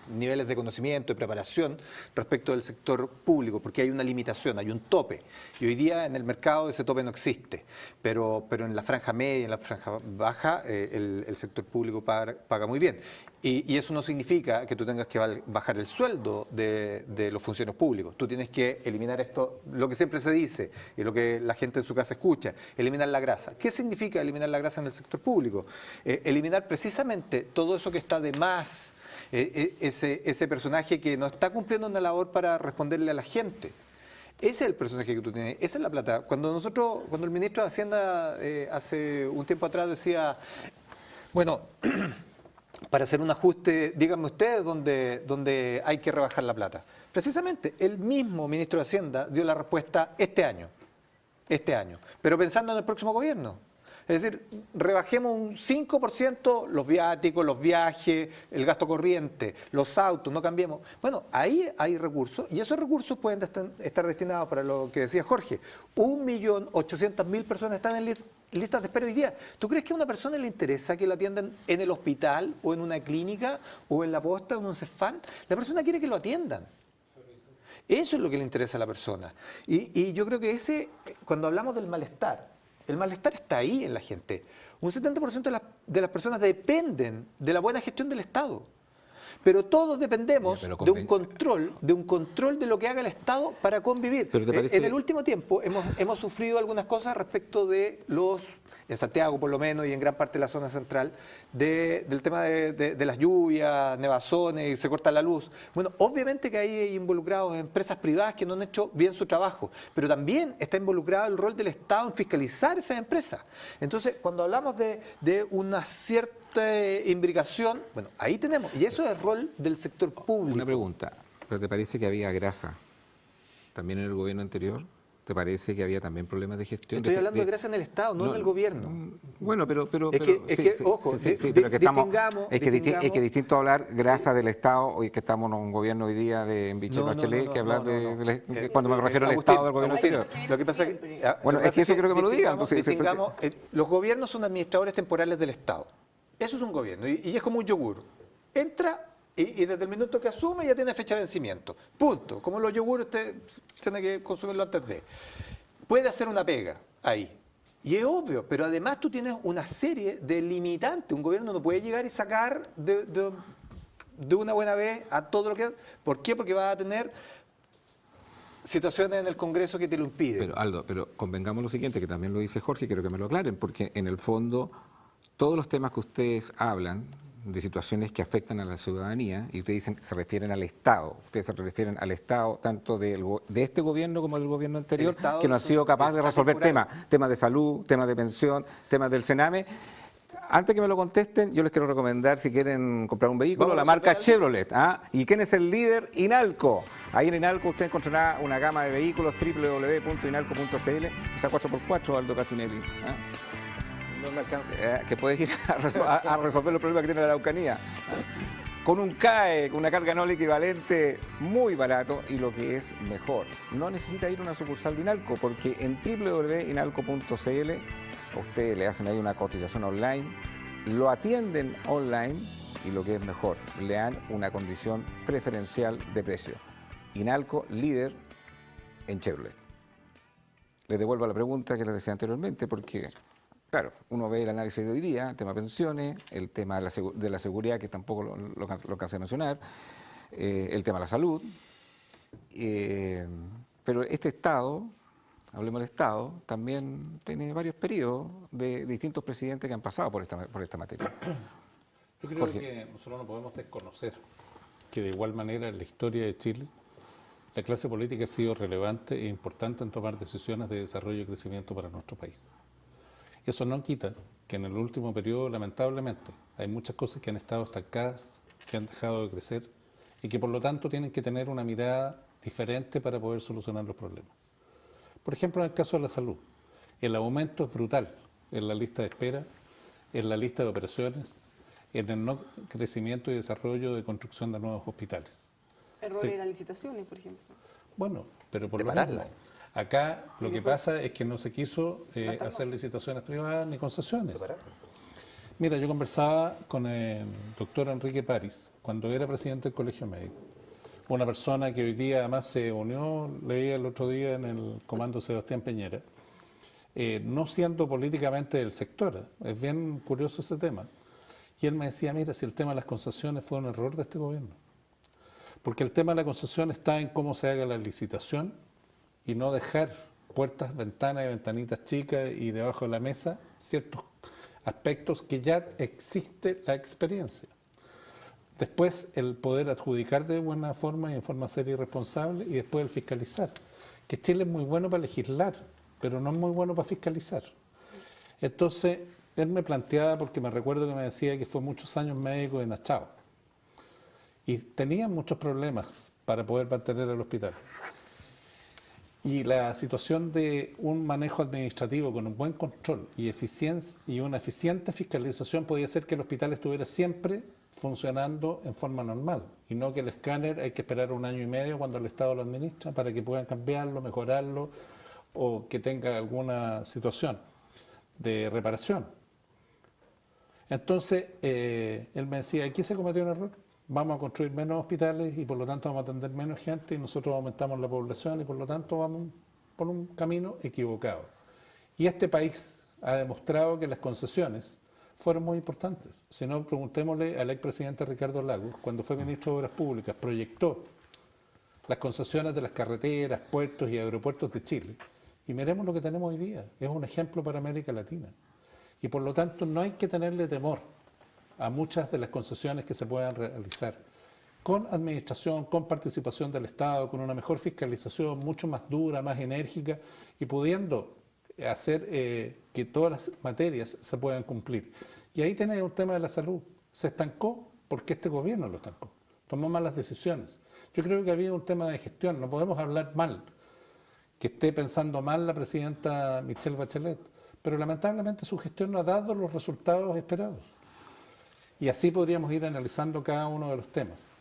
niveles de conocimiento y preparación, respecto del sector público, porque hay una limitación, hay un tope. Y hoy día en el mercado ese tope no existe, pero en la franja media, en la franja baja, el sector público paga muy bien. Y eso no significa que tú tengas que bajar el sueldo de los funcionarios públicos. Tú tienes que eliminar esto, lo que siempre se dice y lo que la gente en su casa escucha, eliminar la grasa. ¿Qué significa eliminar la grasa en el sector público? Eliminar precisamente todo eso que está de más, ese personaje que no está cumpliendo una labor para responderle a la gente. Ese es el personaje que tú tienes, esa es la plata. Cuando el ministro de Hacienda hace un tiempo atrás decía, bueno, para hacer un ajuste, díganme ustedes dónde hay que rebajar la plata. Precisamente, el mismo ministro de Hacienda dio la respuesta este año, pero pensando en el próximo gobierno. Es decir, rebajemos un 5% los viáticos, los viajes, el gasto corriente, los autos, no cambiemos. Bueno, ahí hay recursos y esos recursos pueden estar destinados para lo que decía Jorge. 1.800.000 personas están en listas de espera hoy día. ¿Tú crees que a una persona le interesa que la atiendan en el hospital o en una clínica o en la posta o en un CEFAN? La persona quiere que lo atiendan. Eso es lo que le interesa a la persona. Y yo creo que cuando hablamos del malestar, el malestar está ahí en la gente. Un 70% de las personas dependen de la buena gestión del Estado. Pero todos dependemos de un control de lo que haga el Estado para convivir. Pero ¿te parece? En el último tiempo hemos sufrido algunas cosas respecto de en Santiago por lo menos y en gran parte de la zona central, del tema de las lluvias, nevazones y se corta la luz. Bueno, obviamente que hay involucrados empresas privadas que no han hecho bien su trabajo, pero también está involucrado el rol del Estado en fiscalizar esas empresas. Entonces, cuando hablamos de una cierta imbricación, bueno, ahí tenemos, y eso es el rol del sector público. Una pregunta, ¿pero te parece que había grasa también en el gobierno anterior? ¿te parece que había también problemas de gestión? Estoy hablando de grasa en el Estado, no en el gobierno. Bueno, pero ojo, pero que estamos, es que distingamos. distinto hablar grasa del Estado, hoy que estamos en un gobierno hoy día de Michelle Bachelet, que hablar de cuando me refiero al Agustín, Estado del gobierno anterior. Lo que pasa es que, Bueno, es que eso quiero que me lo digan. Distingamos, los gobiernos son administradores temporales del Estado. Eso es un gobierno y es como un yogur. Entra y desde el minuto que asume ya tiene fecha de vencimiento. Punto. Como los yogures usted tiene que consumirlo antes de. Puede hacer una pega ahí. Y es obvio, pero además tú tienes una serie de limitantes. Un gobierno no puede llegar y sacar de una buena vez a todo lo que... ¿Por qué? Porque va a tener situaciones en el Congreso que te lo impiden. Pero Aldo, pero convengamos lo siguiente, que también lo dice Jorge, quiero que me lo aclaren, porque en el fondo todos los temas que ustedes hablan de situaciones que afectan a la ciudadanía, y ustedes dicen se refieren al Estado, ustedes se refieren al Estado tanto de este gobierno como del gobierno anterior, que no ha sido capaz de resolver temas de salud, temas de pensión, temas del Sename. Antes que me lo contesten, yo les quiero recomendar, si quieren comprar un vehículo, la marca Chevrolet. ¿Y quién es el líder? Inalco. Ahí en Inalco usted encontrará una gama de vehículos, www.inalco.cl, esa 4x4, Aldo Casinelli. No me alcanza. Que puedes ir a resolver los problemas que tiene la Araucanía. Con un CAE, con una carga anual equivalente muy barato y lo que es mejor. No necesita ir a una sucursal de Inalco, porque en www.inalco.cl a usted le hacen ahí una cotización online, lo atienden online y lo que es mejor, le dan una condición preferencial de precio. Inalco, líder en Chevrolet. Les devuelvo la pregunta que les decía anteriormente, porque, claro, uno ve el análisis de hoy día, el tema pensiones, el tema de la seguridad, que tampoco lo alcancé a mencionar, el tema de la salud, pero este Estado... Hablemos del Estado, también tiene varios periodos de distintos presidentes que han pasado por esta materia. Yo creo que nosotros no podemos desconocer que de igual manera en la historia de Chile la clase política ha sido relevante e importante en tomar decisiones de desarrollo y crecimiento para nuestro país. Eso no quita que en el último periodo, lamentablemente, hay muchas cosas que han estado estancadas, que han dejado de crecer y que por lo tanto tienen que tener una mirada diferente para poder solucionar los problemas. Por ejemplo, en el caso de la salud, el aumento es brutal en la lista de espera, en la lista de operaciones, en el no crecimiento y desarrollo de construcción de nuevos hospitales. Errores en las licitaciones, por ejemplo. Bueno, pero por lo mismo, acá lo que pasa es que no se quiso hacer licitaciones privadas ni concesiones. Mira, yo conversaba con el doctor Enrique París cuando era presidente del Colegio Médico. Una persona que hoy día además se unió, leía el otro día en el comando Sebastián Piñera, no siendo políticamente del sector. Es bien curioso ese tema. Y él me decía, mira, si el tema de las concesiones fue un error de este gobierno. Porque el tema de la concesión está en cómo se haga la licitación y no dejar puertas, ventanas y ventanitas chicas y debajo de la mesa ciertos aspectos que ya existe la experiencia. Después el poder adjudicar de buena forma y en forma seria y responsable, y después el fiscalizar. Que Chile es muy bueno para legislar, pero no es muy bueno para fiscalizar. Entonces, él me planteaba, porque me recuerdo que me decía que fue muchos años médico de Nachao, y tenía muchos problemas para poder mantener el hospital. Y la situación de un manejo administrativo con un buen control y una eficiente fiscalización podía hacer que el hospital estuviera siempre funcionando en forma normal, y no que el escáner hay que esperar 1 año y medio cuando el Estado lo administra para que puedan cambiarlo, mejorarlo o que tenga alguna situación de reparación. Entonces, él me decía, aquí se cometió un error, vamos a construir menos hospitales y por lo tanto vamos a atender menos gente y nosotros aumentamos la población y por lo tanto vamos por un camino equivocado. Y este país ha demostrado que las concesiones fueron muy importantes. Si no, preguntémosle al expresidente Ricardo Lagos, cuando fue ministro de Obras Públicas, proyectó las concesiones de las carreteras, puertos y aeropuertos de Chile. Y miremos lo que tenemos hoy día. Es un ejemplo para América Latina. Y por lo tanto no hay que tenerle temor a muchas de las concesiones que se puedan realizar. Con administración, con participación del Estado, con una mejor fiscalización, mucho más dura, más enérgica, y pudiendo hacer que todas las materias se puedan cumplir. Y ahí tenés un tema de la salud. Se estancó porque este gobierno lo estancó. Tomó malas decisiones. Yo creo que había un tema de gestión. No podemos hablar mal que esté pensando mal la presidenta Michelle Bachelet, pero lamentablemente su gestión no ha dado los resultados esperados. Y así podríamos ir analizando cada uno de los temas.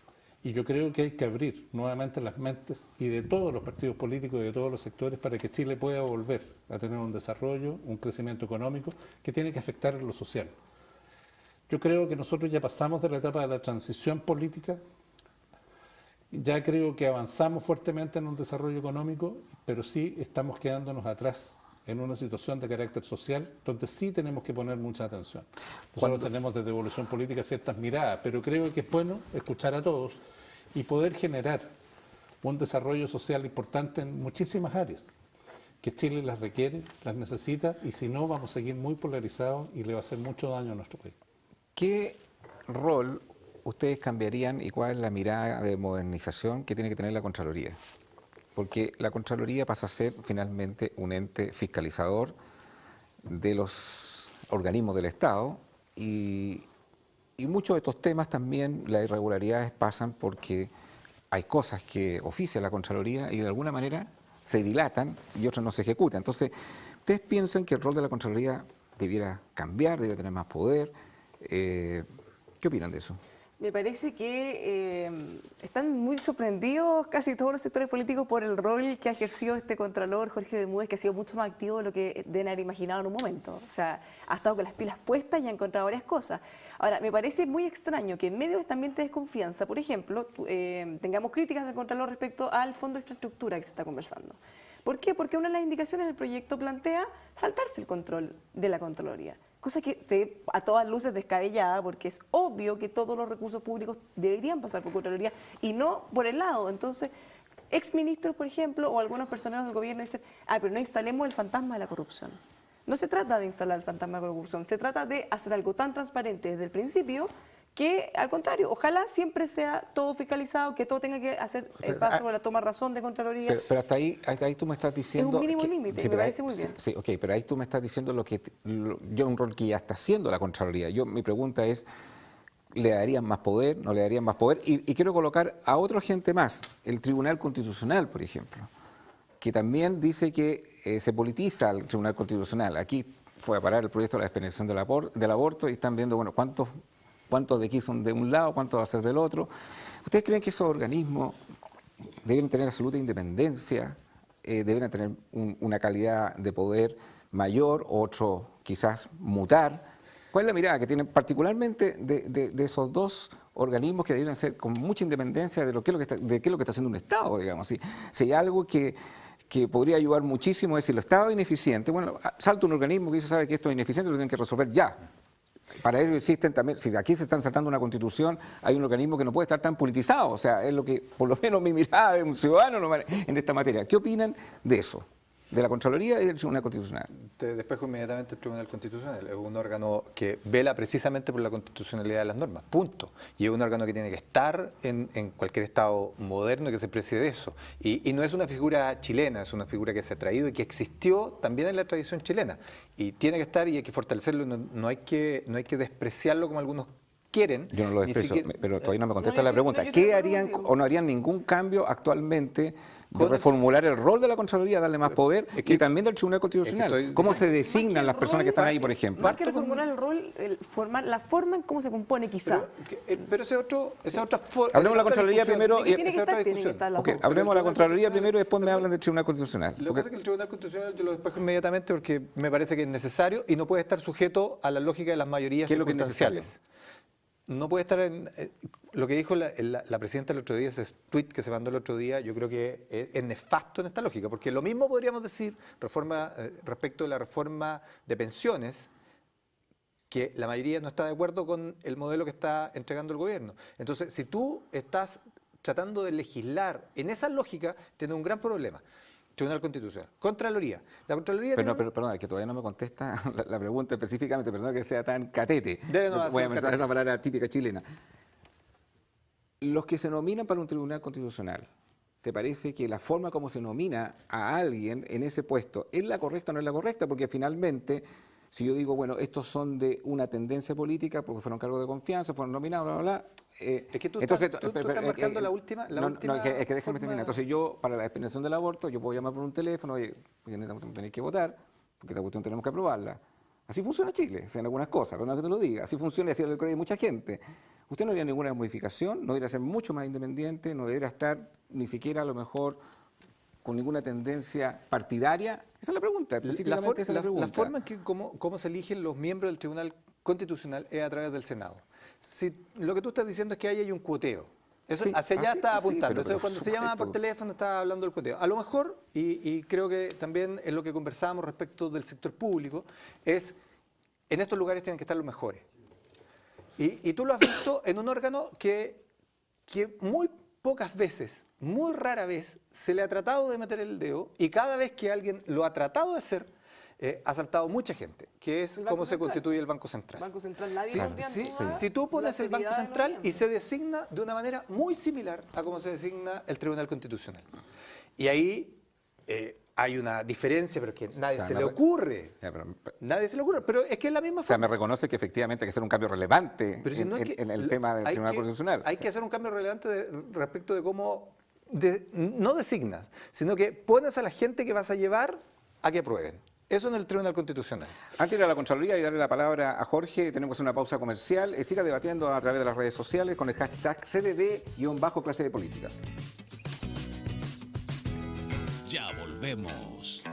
Y yo creo que hay que abrir nuevamente las mentes y de todos los partidos políticos y de todos los sectores para que Chile pueda volver a tener un desarrollo, un crecimiento económico que tiene que afectar en lo social. Yo creo que nosotros ya pasamos de la etapa de la transición política, ya creo que avanzamos fuertemente en un desarrollo económico, pero sí estamos quedándonos atrás en una situación de carácter social donde sí tenemos que poner mucha atención. Nosotros tenemos desde Evolución Política ciertas miradas, pero creo que es bueno escuchar a todos y poder generar un desarrollo social importante en muchísimas áreas, que Chile las requiere, las necesita, y si no vamos a seguir muy polarizados y le va a hacer mucho daño a nuestro país. ¿Qué rol ustedes cambiarían y cuál es la mirada de modernización que tiene que tener la Contraloría? Porque la Contraloría pasa a ser finalmente un ente fiscalizador de los organismos del Estado y muchos de estos temas también, las irregularidades pasan porque hay cosas que oficia la Contraloría y de alguna manera se dilatan y otras no se ejecutan. Entonces, ¿ustedes piensan que el rol de la Contraloría debiera cambiar, debiera tener más poder? ¿Qué opinan de eso? Me parece que están muy sorprendidos casi todos los sectores políticos por el rol que ha ejercido este Contralor Jorge Bermúdez, que ha sido mucho más activo de lo que deben haber imaginado en un momento. O sea, ha estado con las pilas puestas y ha encontrado varias cosas. Ahora, me parece muy extraño que en medio de este ambiente de desconfianza, por ejemplo, tengamos críticas del Contralor respecto al Fondo de Infraestructura que se está conversando. ¿Por qué? Porque una de las indicaciones del proyecto plantea saltarse el control de la Contraloría. Cosa que se ve a todas luces descabellada, porque es obvio que todos los recursos públicos deberían pasar por Contraloría y no por el lado. Entonces, exministros, por ejemplo, o algunos personeros del gobierno dicen, pero no instalemos el fantasma de la corrupción. No se trata de instalar el fantasma de la corrupción, se trata de hacer algo tan transparente desde el principio que, al contrario, ojalá siempre sea todo fiscalizado, que todo tenga que hacer el paso de la toma de razón de Contraloría. Pero hasta ahí tú me estás diciendo... Es un mínimo límite, sí, me parece muy bien. Sí, ok, pero ahí tú me estás diciendo yo un rol que ya está haciendo la Contraloría. Mi pregunta es, ¿le darían más poder? ¿No le darían más poder? Y quiero colocar a otra gente más, el Tribunal Constitucional, por ejemplo, que también dice que se politiza el Tribunal Constitucional. Aquí fue a parar el proyecto de la despenalización del aborto y están viendo, bueno, cuántos de aquí son de un lado, cuántos va a ser del otro. ¿Ustedes creen que esos organismos deben tener absoluta independencia, deben tener una calidad de poder mayor, otro quizás mutar? ¿Cuál es la mirada que tienen particularmente de esos dos organismos que deben ser con mucha independencia de qué es lo que está haciendo un Estado, digamos? Si hay algo que podría ayudar muchísimo es si el Estado es ineficiente, bueno, salta un organismo que dice, sabe que esto es ineficiente, lo tienen que resolver ya. Para ello existen también, si aquí se están saltando una constitución, hay un organismo que no puede estar tan politizado, o sea, es lo que, por lo menos mi mirada de un ciudadano en esta materia. ¿Qué opinan de eso? De la Contraloría y del Tribunal Constitucional. Te despejo inmediatamente el Tribunal Constitucional. Es un órgano que vela precisamente por la constitucionalidad de las normas, punto. Y es un órgano que tiene que estar en cualquier Estado moderno que se precie de eso. Y no es una figura chilena, es una figura que se ha traído y que existió también en la tradición chilena. Y tiene que estar y hay que fortalecerlo, no hay que despreciarlo como algunos quieren. Yo no lo desprecio, pero todavía no me contesta la pregunta. ¿Qué harían o no harían ningún cambio actualmente de reformular el rol de la Contraloría, darle más poder y también del Tribunal Constitucional? ¿Cómo se designan las personas que están ahí, por ejemplo? Más que reformular el rol, la forma en cómo se compone quizá. Pero esa es otra forma. Hablemos de la Contraloría primero. Esa es otra discusión. Hablemos de la Contraloría primero y después me hablan del Tribunal Constitucional. Lo que pasa es que el Tribunal Constitucional yo lo despejo inmediatamente porque me parece que es necesario y no puede estar sujeto a la lógica de las mayorías circunstanciales. No puede estar en... lo que dijo la presidenta el otro día, ese tuit que se mandó el otro día, yo creo que es nefasto en esta lógica, porque lo mismo podríamos decir respecto de la reforma de pensiones, que la mayoría no está de acuerdo con el modelo que está entregando el gobierno. Entonces, si tú estás tratando de legislar en esa lógica, tienes un gran problema. Tribunal Constitucional. Contraloría. La Contraloría... Pero perdona, que todavía no me contesta la pregunta específicamente, perdona que sea tan catete. Voy a mencionar esa palabra típica chilena. Los que se nominan para un Tribunal Constitucional, ¿te parece que la forma como se nomina a alguien en ese puesto es la correcta o no es la correcta? Porque finalmente, si yo digo, bueno, estos son de una tendencia política porque fueron cargos de confianza, fueron nominados, bla, bla, bla, Es que tú entonces, estás marcando la última no, última es que déjame forma. terminar. Entonces yo, para la experimentación del aborto, yo puedo llamar por un teléfono, oye, porque tenéis que votar, porque esta cuestión tenemos que aprobarla. Así funciona Chile, o sea, en algunas cosas, pero no que te lo diga. Así funciona y así lo cree mucha gente. Usted no haría ninguna modificación, no debería ser mucho más independiente, no debería estar ni siquiera a lo mejor con ninguna tendencia partidaria. Esa es la pregunta, específicamente esa es la pregunta. La forma en que cómo se eligen los miembros del Tribunal Constitucional es a través del Senado. Si lo que tú estás diciendo es que ahí hay un cuoteo. Eso, Sí, hacia allá está apuntando. pero Cuando se llama por teléfono está hablando del cuoteo. A lo mejor, y creo que también es lo que conversábamos respecto del sector público, es en estos lugares tienen que estar los mejores. Y tú lo has visto en un órgano que muy pocas veces, muy rara vez, se le ha tratado de meter el dedo y cada vez que alguien lo ha tratado de hacer, ha saltado mucha gente, que es cómo se constituye el Banco Central. Banco Central, nadie Sí, cambiando, sí, ¿ah? si tú pones La el Banco seriedad de los Central y miembros. se designa de una manera muy similar a cómo se designa el Tribunal Constitucional. Y ahí hay una diferencia, pero que nadie se le ocurre. Nadie se le ocurre, pero es que es la misma O sea, forma. me reconoce que efectivamente hay que hacer un cambio relevante Pero si no es que en el tema del Tribunal Constitucional. Hay que hacer un cambio relevante respecto de cómo, no designas, sino que pones a la gente que vas a llevar a que aprueben. Eso en el Tribunal Constitucional. Antes de ir a la Contraloría y darle la palabra a Jorge, tenemos una pausa comercial. Siga debatiendo a través de las redes sociales con el hashtag CDD-clase de política. Ya volvemos.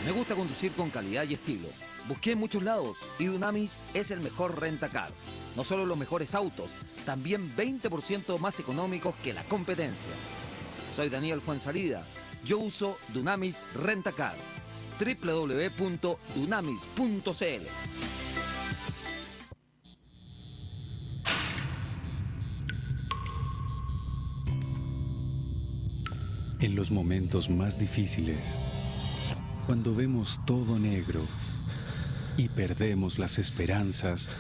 Me gusta conducir con calidad y estilo. Busqué en muchos lados y Dunamis es el mejor rentacar. No solo los mejores autos, también 20% más económicos que la competencia. Soy Daniel Fuensalida. Yo uso Dunamis Rentacar. www.dunamis.cl. En los momentos más difíciles, cuando vemos todo negro y perdemos las esperanzas,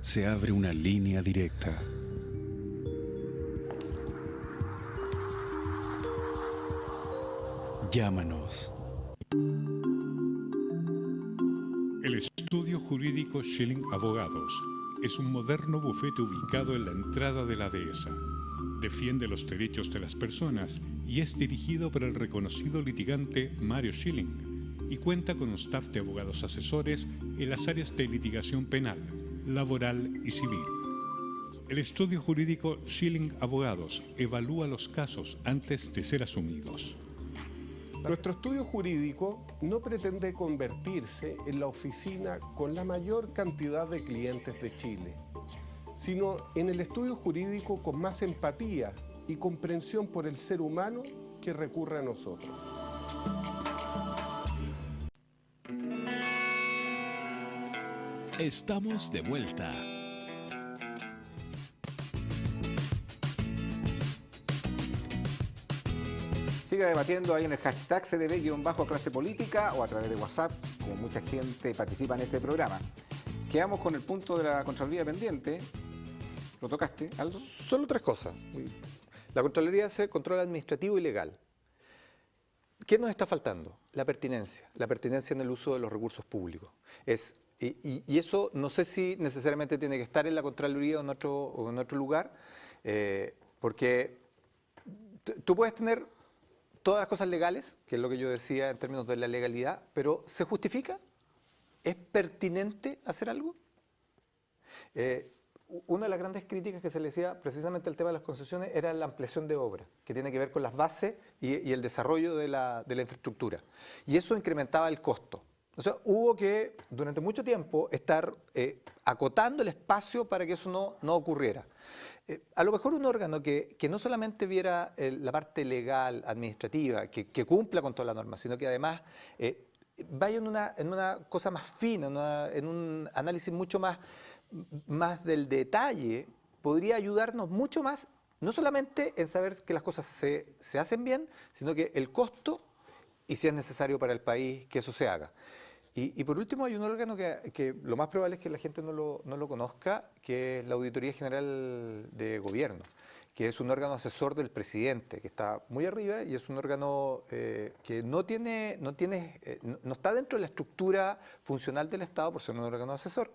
se abre una línea directa. Llámanos. El estudio jurídico Schilling Abogados es un moderno bufete ubicado en la entrada de la dehesa. Defiende los derechos de las personas y es dirigido por el reconocido litigante Mario Schilling y cuenta con un staff de abogados asesores en las áreas de litigación penal, laboral y civil. El estudio jurídico Schilling Abogados evalúa los casos antes de ser asumidos. Nuestro estudio jurídico no pretende convertirse en la oficina con la mayor cantidad de clientes de Chile, sino en el estudio jurídico con más empatía y comprensión por el ser humano que recurre a nosotros. Estamos de vuelta. Siga debatiendo ahí en el hashtag CDD-clase política o a través de WhatsApp, como mucha gente participa en este programa. Quedamos con el punto de la Contraloría pendiente. ¿Lo tocaste, Aldo? Solo tres cosas. La Contraloría hace control administrativo y legal. ¿Qué nos está faltando? La pertinencia en el uso de los recursos públicos. Y eso no sé si necesariamente tiene que estar en la Contraloría o en otro lugar, porque tú puedes tener todas las cosas legales, que es lo que yo decía en términos de la legalidad, pero ¿se justifica? ¿Es pertinente hacer algo? Una de las grandes críticas que se le hacía precisamente al tema de las concesiones era la ampliación de obra, que tiene que ver con las bases y el desarrollo de la infraestructura. Y eso incrementaba el costo. O sea, hubo que durante mucho tiempo estar acotando el espacio para que eso no ocurriera. A lo mejor un órgano que no solamente viera la parte legal, administrativa, que cumpla con toda la norma, sino que además vaya en una cosa más fina, en un análisis mucho más del detalle, podría ayudarnos mucho más, no solamente en saber que las cosas se hacen bien, sino que el costo y si es necesario para el país que eso se haga. Y por último hay un órgano que lo más probable es que la gente no lo conozca, que es la Auditoría General de Gobierno. que es un órgano asesor del presidente, que está muy arriba y es un órgano que no está dentro de la estructura funcional del Estado por ser un órgano asesor,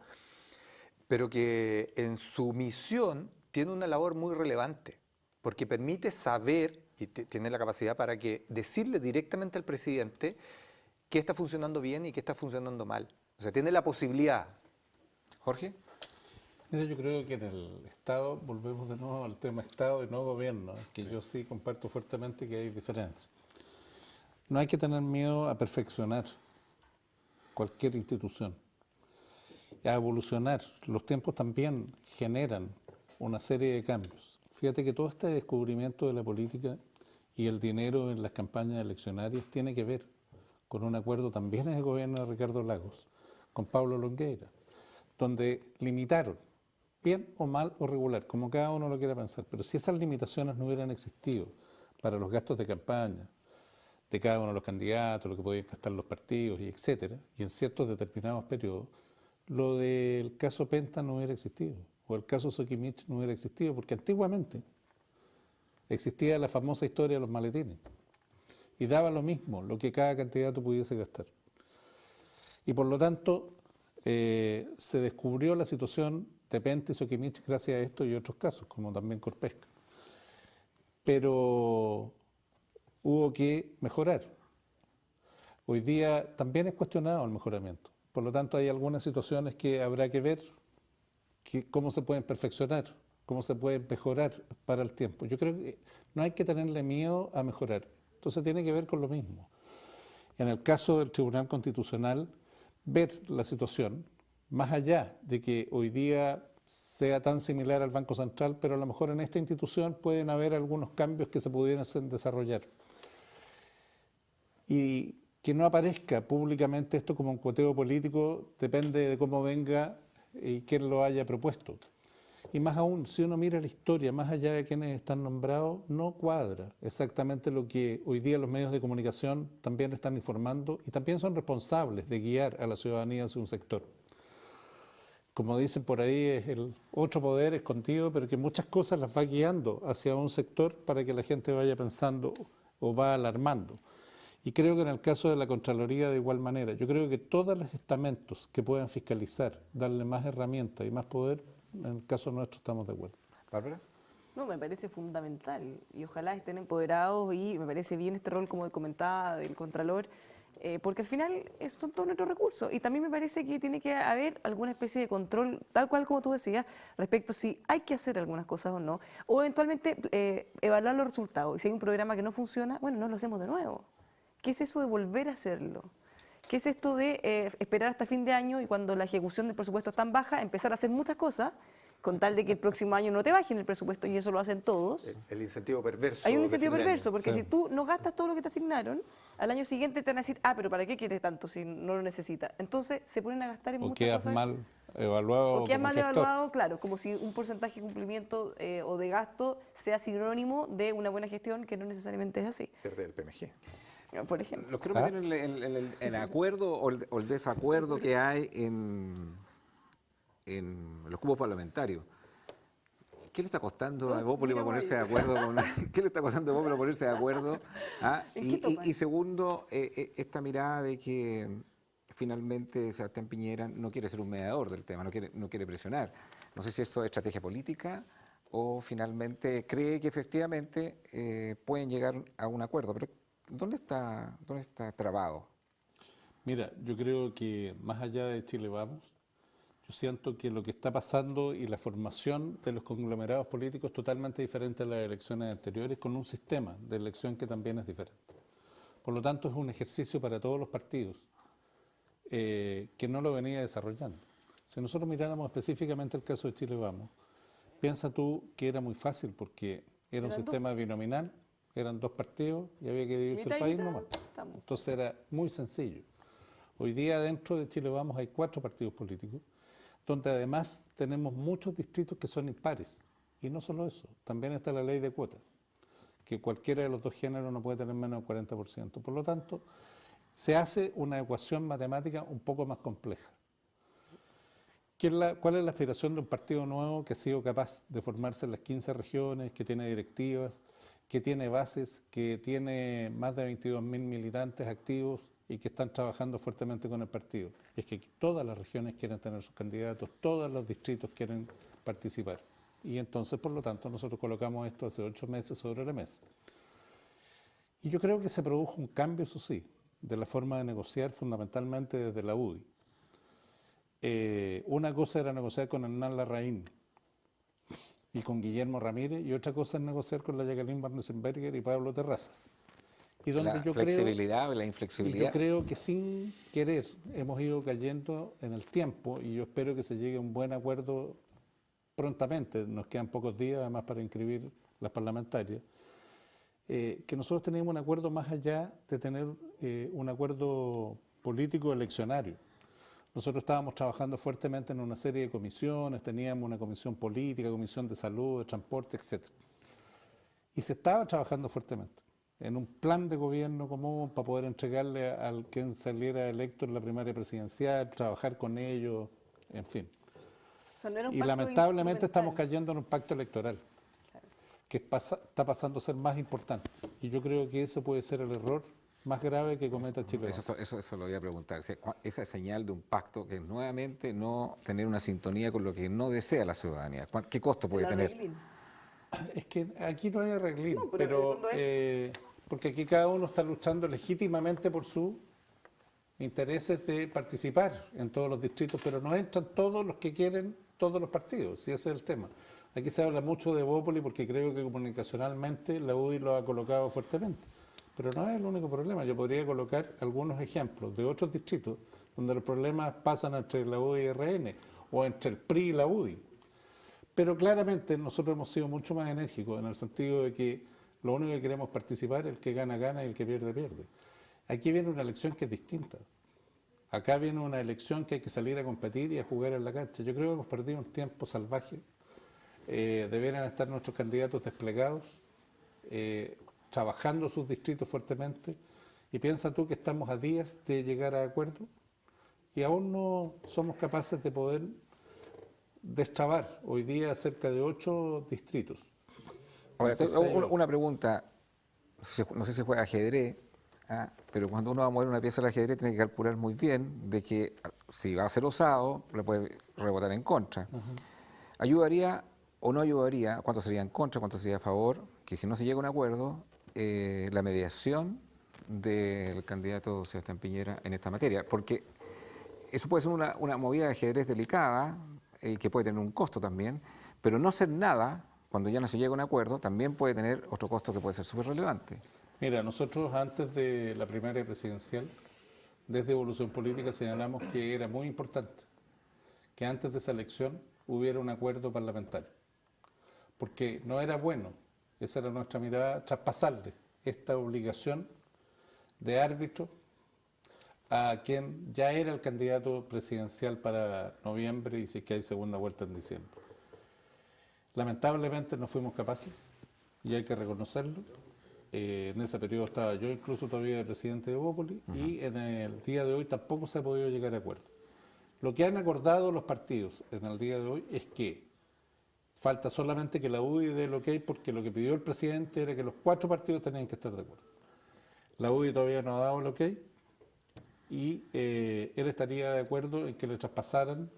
pero que en su misión tiene una labor muy relevante, porque permite saber y tiene la capacidad para que decirle directamente al presidente qué está funcionando bien y qué está funcionando mal. O sea, tiene la posibilidad. Jorge. Mira, yo creo que en el Estado, volvemos de nuevo al tema Estado y no gobierno, que yo sí comparto fuertemente que hay diferencias. No hay que tener miedo a perfeccionar cualquier institución, a evolucionar. Los tiempos también generan una serie de cambios. Fíjate que todo este descubrimiento de la política y el dinero en las campañas eleccionarias tiene que ver con un acuerdo también en el gobierno de Ricardo Lagos, con Pablo Longueira, donde limitaron, bien o mal o regular, como cada uno lo quiera pensar, pero si esas limitaciones no hubieran existido para los gastos de campaña de cada uno de los candidatos, lo que podían gastar los partidos, y etcétera, y en ciertos determinados periodos, lo del caso Penta no hubiera existido, o el caso Sokimich no hubiera existido, porque antiguamente existía la famosa historia de los maletines, y daba lo mismo lo que cada candidato pudiese gastar. Y por lo tanto, se descubrió la situación de Penta y Sokimich gracias a esto y otros casos, como también Corpesca. Pero hubo que mejorar. Hoy día también es cuestionado el mejoramiento. Por lo tanto, hay algunas situaciones que habrá que ver cómo se pueden perfeccionar, cómo se pueden mejorar para el tiempo. Yo creo que no hay que tenerle miedo a mejorar. Entonces tiene que ver con lo mismo. En el caso del Tribunal Constitucional, ver la situación, más allá de que hoy día sea tan similar al Banco Central, pero a lo mejor en esta institución pueden haber algunos cambios que se pudieran desarrollar. Y que no aparezca públicamente esto como un cuoteo político depende de cómo venga y quién lo haya propuesto. Y más aún, si uno mira la historia, más allá de quienes están nombrados, no cuadra exactamente lo que hoy día los medios de comunicación también están informando y también son responsables de guiar a la ciudadanía hacia un sector. Como dicen por ahí, es el otro poder escondido, pero que muchas cosas las va guiando hacia un sector para que la gente vaya pensando o va alarmando. Y creo que en el caso de la Contraloría de igual manera, yo creo que todos los estamentos que puedan fiscalizar, darle más herramientas y más poder, en el caso nuestro estamos de acuerdo. Bárbara. No, me parece fundamental y ojalá estén empoderados y me parece bien este rol, como comentaba, del Contralor, porque al final son todos nuestros recursos y también me parece que tiene que haber alguna especie de control, tal cual como tú decías, respecto a si hay que hacer algunas cosas o no, o eventualmente evaluar los resultados y si hay un programa que no funciona, bueno, no lo hacemos de nuevo. ¿Qué es eso de volver a hacerlo? ¿Qué es esto de esperar hasta fin de año y cuando la ejecución del presupuesto es tan baja, empezar a hacer muchas cosas con tal de que el próximo año no te bajen el presupuesto y eso lo hacen todos? El incentivo perverso. Hay un incentivo perverso, porque si tú no gastas todo lo que te asignaron, al año siguiente te van a decir, ¿pero para qué quieres tanto si no lo necesitas? Entonces se ponen a gastar en muchas cosas. O quedas mal evaluado. O quedas mal evaluado, claro, como si un porcentaje de cumplimiento o de gasto sea sinónimo de una buena gestión, que no necesariamente es así. Perder el PMG. Por ejemplo. Los quiero meter en el acuerdo o el desacuerdo que hay en los cupos parlamentarios. ¿Qué le está costando a Evópolis para ponerse de acuerdo ¿qué le está costando a Evópolis para ponerse de acuerdo? Y segundo, esta mirada de que finalmente Sebastián Piñera no quiere ser un mediador del tema, no quiere presionar. No sé si esto es estrategia política o finalmente cree que efectivamente pueden llegar a un acuerdo. Pero ¿dónde está trabado? Mira, yo creo que más allá de Chile Vamos, yo siento que lo que está pasando y la formación de los conglomerados políticos es totalmente diferente a las elecciones anteriores, con un sistema de elección que también es diferente. Por lo tanto, es un ejercicio para todos los partidos que no lo venía desarrollando. Si nosotros miráramos específicamente el caso de Chile Vamos, piensa tú que era muy fácil porque era un sistema binominal, eran dos partidos y había que dividirse el país nomás. Entonces era muy sencillo. Hoy día dentro de Chile Vamos hay 4 partidos políticos, donde además tenemos muchos distritos que son impares. Y no solo eso, también está la ley de cuotas, que cualquiera de los dos géneros no puede tener menos del 40%. Por lo tanto, se hace una ecuación matemática un poco más compleja. ¿Cuál es la aspiración de un partido nuevo que ha sido capaz de formarse en las 15 regiones, que tiene directivas, que tiene bases, que tiene más de 22.000 militantes activos y que están trabajando fuertemente con el partido? Es que todas las regiones quieren tener sus candidatos, todos los distritos quieren participar. Y entonces, por lo tanto, nosotros colocamos esto hace 8 meses sobre la mesa. Y yo creo que se produjo un cambio, eso sí, de la forma de negociar fundamentalmente desde la UDI. Una cosa era negociar con Hernán Larraín y con Guillermo Ramírez, y otra cosa es negociar con la Jacqueline Van Riesenberger y Pablo Terrazas. Y donde La yo flexibilidad o la y inflexibilidad. yo creo que sin querer hemos ido cayendo en el tiempo, y yo espero que se llegue a un buen acuerdo prontamente. Nos quedan pocos días además para inscribir las parlamentarias. Que nosotros teníamos un acuerdo más allá de tener un acuerdo político eleccionario. Nosotros estábamos trabajando fuertemente en una serie de comisiones, teníamos una comisión política, comisión de salud, de transporte, etc. Y se estaba trabajando fuertemente en un plan de gobierno común para poder entregarle al quien saliera electo en la primaria presidencial, trabajar con ellos, en fin. O sea, no era un Y pacto lamentablemente estamos instrumental. cayendo en un pacto electoral que está pasando a ser más importante. Y yo creo que ese puede ser el error más grave que cometa Chile. Eso lo voy a preguntar. Esa señal de un pacto que es nuevamente no tener una sintonía con lo que no desea la ciudadanía. ¿Qué costo puede El tener? arreglín. Es que aquí no hay arreglín, No, pero en el fondo porque aquí cada uno está luchando legítimamente por sus intereses de participar en todos los distritos, pero no entran todos los que quieren todos los partidos, si ese es el tema. Aquí se habla mucho de Bópoli porque creo que comunicacionalmente la UDI lo ha colocado fuertemente, pero no es el único problema. Yo podría colocar algunos ejemplos de otros distritos donde los problemas pasan entre la UDI y RN o entre el PRI y la UDI. Pero claramente nosotros hemos sido mucho más enérgicos en el sentido de que lo único que queremos participar, el que gana, gana y el que pierde, pierde. Aquí viene una elección que es distinta. Acá viene una elección que hay que salir a competir y a jugar en la cancha. Yo creo que hemos perdido un tiempo salvaje. Deberían estar nuestros candidatos desplegados, trabajando sus distritos fuertemente. Y piensa tú que estamos a días de llegar a acuerdo y aún no somos capaces de poder destrabar hoy día cerca de 8 distritos. Ahora, Entonces, una pregunta, no sé si juega ajedrez, pero cuando uno va a mover una pieza del ajedrez tiene que calcular muy bien de que si va a ser osado, le puede rebotar en contra. ¿Ayudaría o no ayudaría? ¿Cuánto sería en contra, cuánto sería a favor? Que si no se llega a un acuerdo, la mediación del candidato Sebastián Piñera en esta materia, porque eso puede ser una movida de ajedrez delicada, que puede tener un costo también, pero no hacer nada cuando ya no se llega a un acuerdo también puede tener otro costo que puede ser súper relevante. Mira, nosotros antes de la primaria presidencial, desde Evolución Política señalamos que era muy importante que antes de esa elección hubiera un acuerdo parlamentario, porque no era bueno, esa era nuestra mirada, traspasarle esta obligación de árbitro a quien ya era el candidato presidencial para noviembre y si es que hay segunda vuelta en diciembre. Lamentablemente no fuimos capaces y hay que reconocerlo. En ese periodo estaba yo incluso todavía de presidente de Bópoli y en el día de hoy tampoco se ha podido llegar a acuerdo. Lo que han acordado los partidos en el día de hoy es que falta solamente que la UDI dé el ok, porque lo que pidió el presidente era que los 4 partidos tenían que estar de acuerdo. La UDI todavía no ha dado el ok y él estaría de acuerdo en que le traspasaran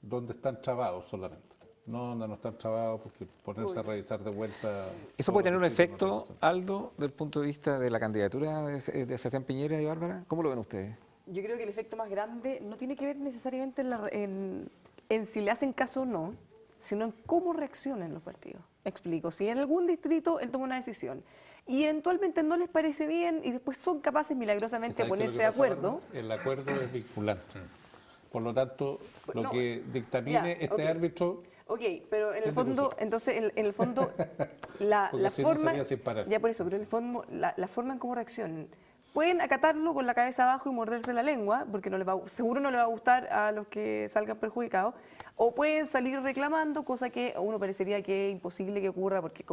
donde están trabados solamente. No, donde no están trabados, porque ponerse a revisar de vuelta... ¿Eso puede tener un efecto, Aldo, desde el punto de vista de la candidatura de Sebastián Piñera y Bárbara? ¿Cómo lo ven ustedes? Yo creo que el efecto más grande no tiene que ver necesariamente en si le hacen caso o no, sino en cómo reaccionan los partidos. Explico, si en algún distrito él toma una decisión y eventualmente no les parece bien y después son capaces milagrosamente de ponerse de acuerdo... El acuerdo es vinculante. Por lo tanto, lo no, que dictamine este árbitro... Ok, pero en el fondo, entonces, en el fondo, la si no forma, sería sin parar. ya por eso, pero en el fondo, la forma en cómo reaccionan, pueden acatarlo con la cabeza abajo y morderse la lengua, porque seguro no le va a gustar a los que salgan perjudicados, o pueden salir reclamando, cosa que a uno parecería que es imposible que ocurra, porque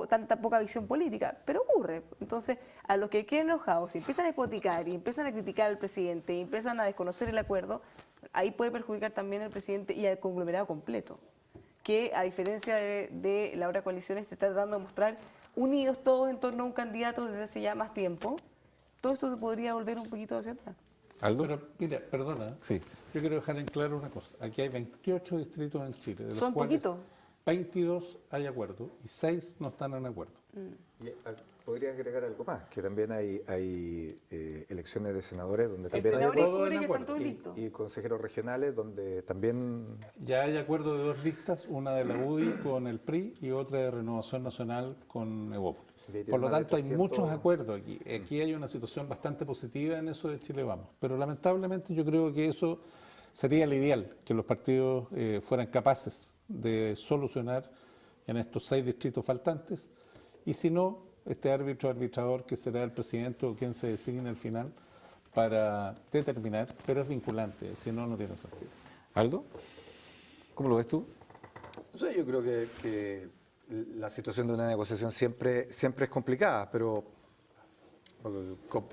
tanta poca visión política, pero ocurre. Entonces, a los que queden enojados, y empiezan a despoticar, y empiezan a criticar al presidente, y empiezan a desconocer el acuerdo, Ahí puede perjudicar también al presidente y al conglomerado completo, que a diferencia de la otra coalición se está tratando de mostrar unidos todos en torno a un candidato desde hace ya más tiempo. Todo eso se podría volver un poquito hacia atrás. ¿Aldo? Pero mira, perdona, Sí. yo quiero dejar en claro una cosa. Aquí hay 28 distritos en Chile, de los Son cuales poquitos. 22 hay acuerdo y 6 no están en acuerdo. Y, podría agregar algo más, que también hay elecciones de senadores donde El también hay senador y el acuerdo. core ya están acuerdo. todos listos. y consejeros regionales donde también Ya hay acuerdo de 2 listas, una de la UDI con el PRI y otra de Renovación Nacional con Evópolis. Y ahí tiene Por lo más de tanto, hay 300. muchos acuerdos aquí. Aquí hay una situación bastante positiva en eso de Chile Vamos. Pero lamentablemente yo creo que eso sería el ideal, que los partidos fueran capaces de solucionar en estos 6 distritos faltantes. Y si no, este arbitrador que será el presidente o quien se designe al final para determinar, pero es vinculante, si no, no tiene sentido. ¿Aldo? ¿Cómo lo ves tú? O sea, yo creo que la situación de una negociación siempre es complicada, pero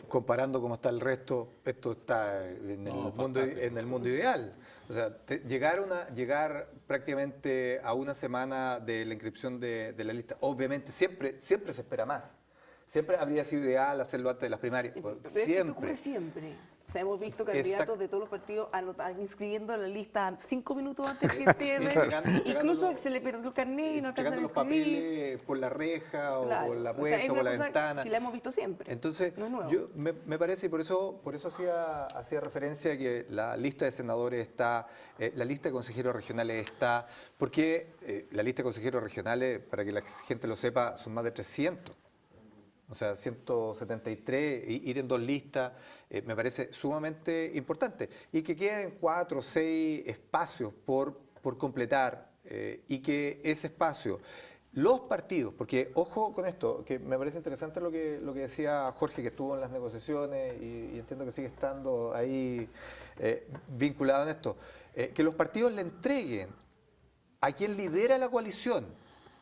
comparando cómo está el resto, esto está en el mundo ideal. O sea, llegar prácticamente a una semana de la inscripción de la lista, obviamente siempre se espera más. Siempre habría sido ideal hacerlo antes de las primarias. Pero es que esto ocurre siempre. O sea, hemos visto candidatos de todos los partidos inscribiendo a la lista 5 minutos antes que incluso se le perdió el carnet y no alcanzan a los inscribir. papeles por la reja Claro. o por la O sea, puerta es o por una la cosa ventana. que la hemos visto siempre. Entonces, No es nuevo. yo me parece, y por eso hacía referencia a que la lista de senadores está, la lista de consejeros regionales está, porque la lista de consejeros regionales, para que la gente lo sepa, son más de 300. O sea, 173, ir en 2 listas, me parece sumamente importante. Y que queden 4 o 6 espacios por completar y que ese espacio, los partidos, porque ojo con esto, que me parece interesante lo que decía Jorge, que estuvo en las negociaciones y entiendo que sigue estando ahí vinculado en esto, que los partidos le entreguen a quien lidera la coalición,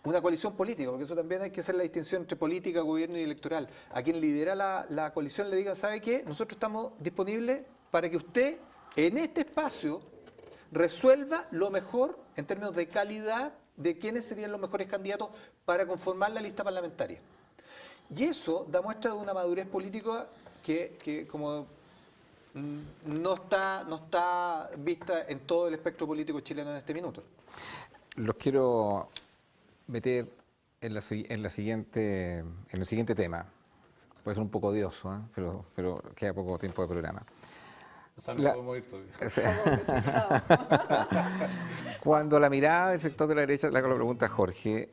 una coalición política, porque eso también hay que hacer la distinción entre política, gobierno y electoral. A quien lidera la coalición le diga, ¿sabe qué? Nosotros estamos disponibles para que usted en este espacio resuelva lo mejor en términos de calidad de quiénes serían los mejores candidatos para conformar la lista parlamentaria. Y eso da muestra de una madurez política que como no está vista en todo el espectro político chileno en este minuto. Los quiero meter en el siguiente tema. Puede ser un poco odioso, pero queda poco tiempo de programa. O sea, no podemos ir todavía. O sea, cuando la mirada del sector de la derecha, le hago la pregunta a Jorge,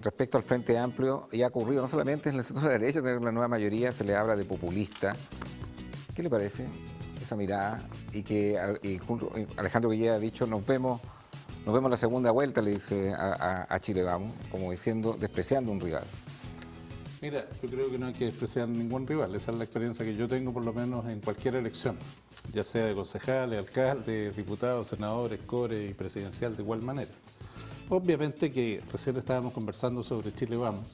respecto al Frente Amplio, y ha ocurrido no solamente en el sector de la derecha, sino en la nueva mayoría se le habla de populista. ¿Qué le parece esa mirada? Y que Alejandro Guillén ha dicho, nos vemos la segunda vuelta, le dice a Chile Vamos, como diciendo, despreciando un rival. Mira, yo creo que no hay que despreciar ningún rival. Esa es la experiencia que yo tengo, por lo menos en cualquier elección, ya sea de concejales, alcaldes, diputados, senadores, core y presidencial de igual manera. Obviamente que recién estábamos conversando sobre Chile Vamos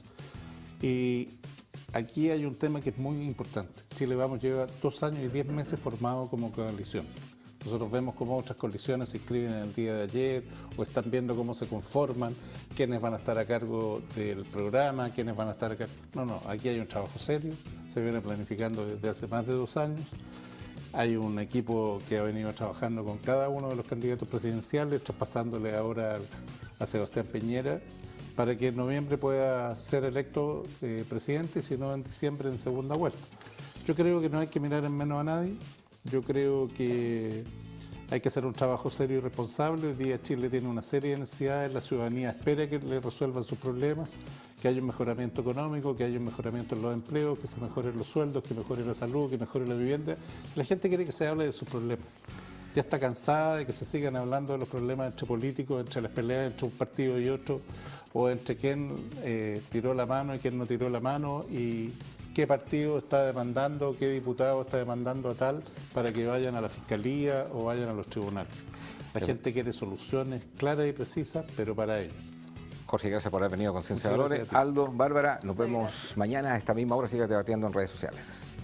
y aquí hay un tema que es muy importante. Chile Vamos lleva 2 años y 10 meses formado como coalición. Nosotros vemos cómo otras coaliciones se inscriben en el día de ayer o están viendo cómo se conforman, quiénes van a estar a cargo del programa, quiénes van a estar a cargo... No, aquí hay un trabajo serio, se viene planificando desde hace más de 2 años. Hay un equipo que ha venido trabajando con cada uno de los candidatos presidenciales, traspasándole ahora a Sebastián Piñera, para que en noviembre pueda ser electo presidente y si no en diciembre en segunda vuelta. Yo creo que no hay que mirar en menos a nadie. Yo creo que hay que hacer un trabajo serio y responsable. Hoy día Chile tiene una serie de necesidades, la ciudadanía espera que le resuelvan sus problemas, que haya un mejoramiento económico, que haya un mejoramiento en los empleos, que se mejoren los sueldos, que mejore la salud, que mejore la vivienda. La gente quiere que se hable de sus problemas. Ya está cansada de que se sigan hablando de los problemas entre políticos, entre las peleas entre un partido y otro, o entre quién tiró la mano y quién no tiró la mano, y qué partido está demandando, qué diputado está demandando a tal para que vayan a la fiscalía o vayan a los tribunales. La gente quiere soluciones claras y precisas, pero para ellos. Jorge, gracias por haber venido a Conciencia de Valores. Aldo, Bárbara, nos vemos mañana a esta misma hora. Siga debatiendo en redes sociales.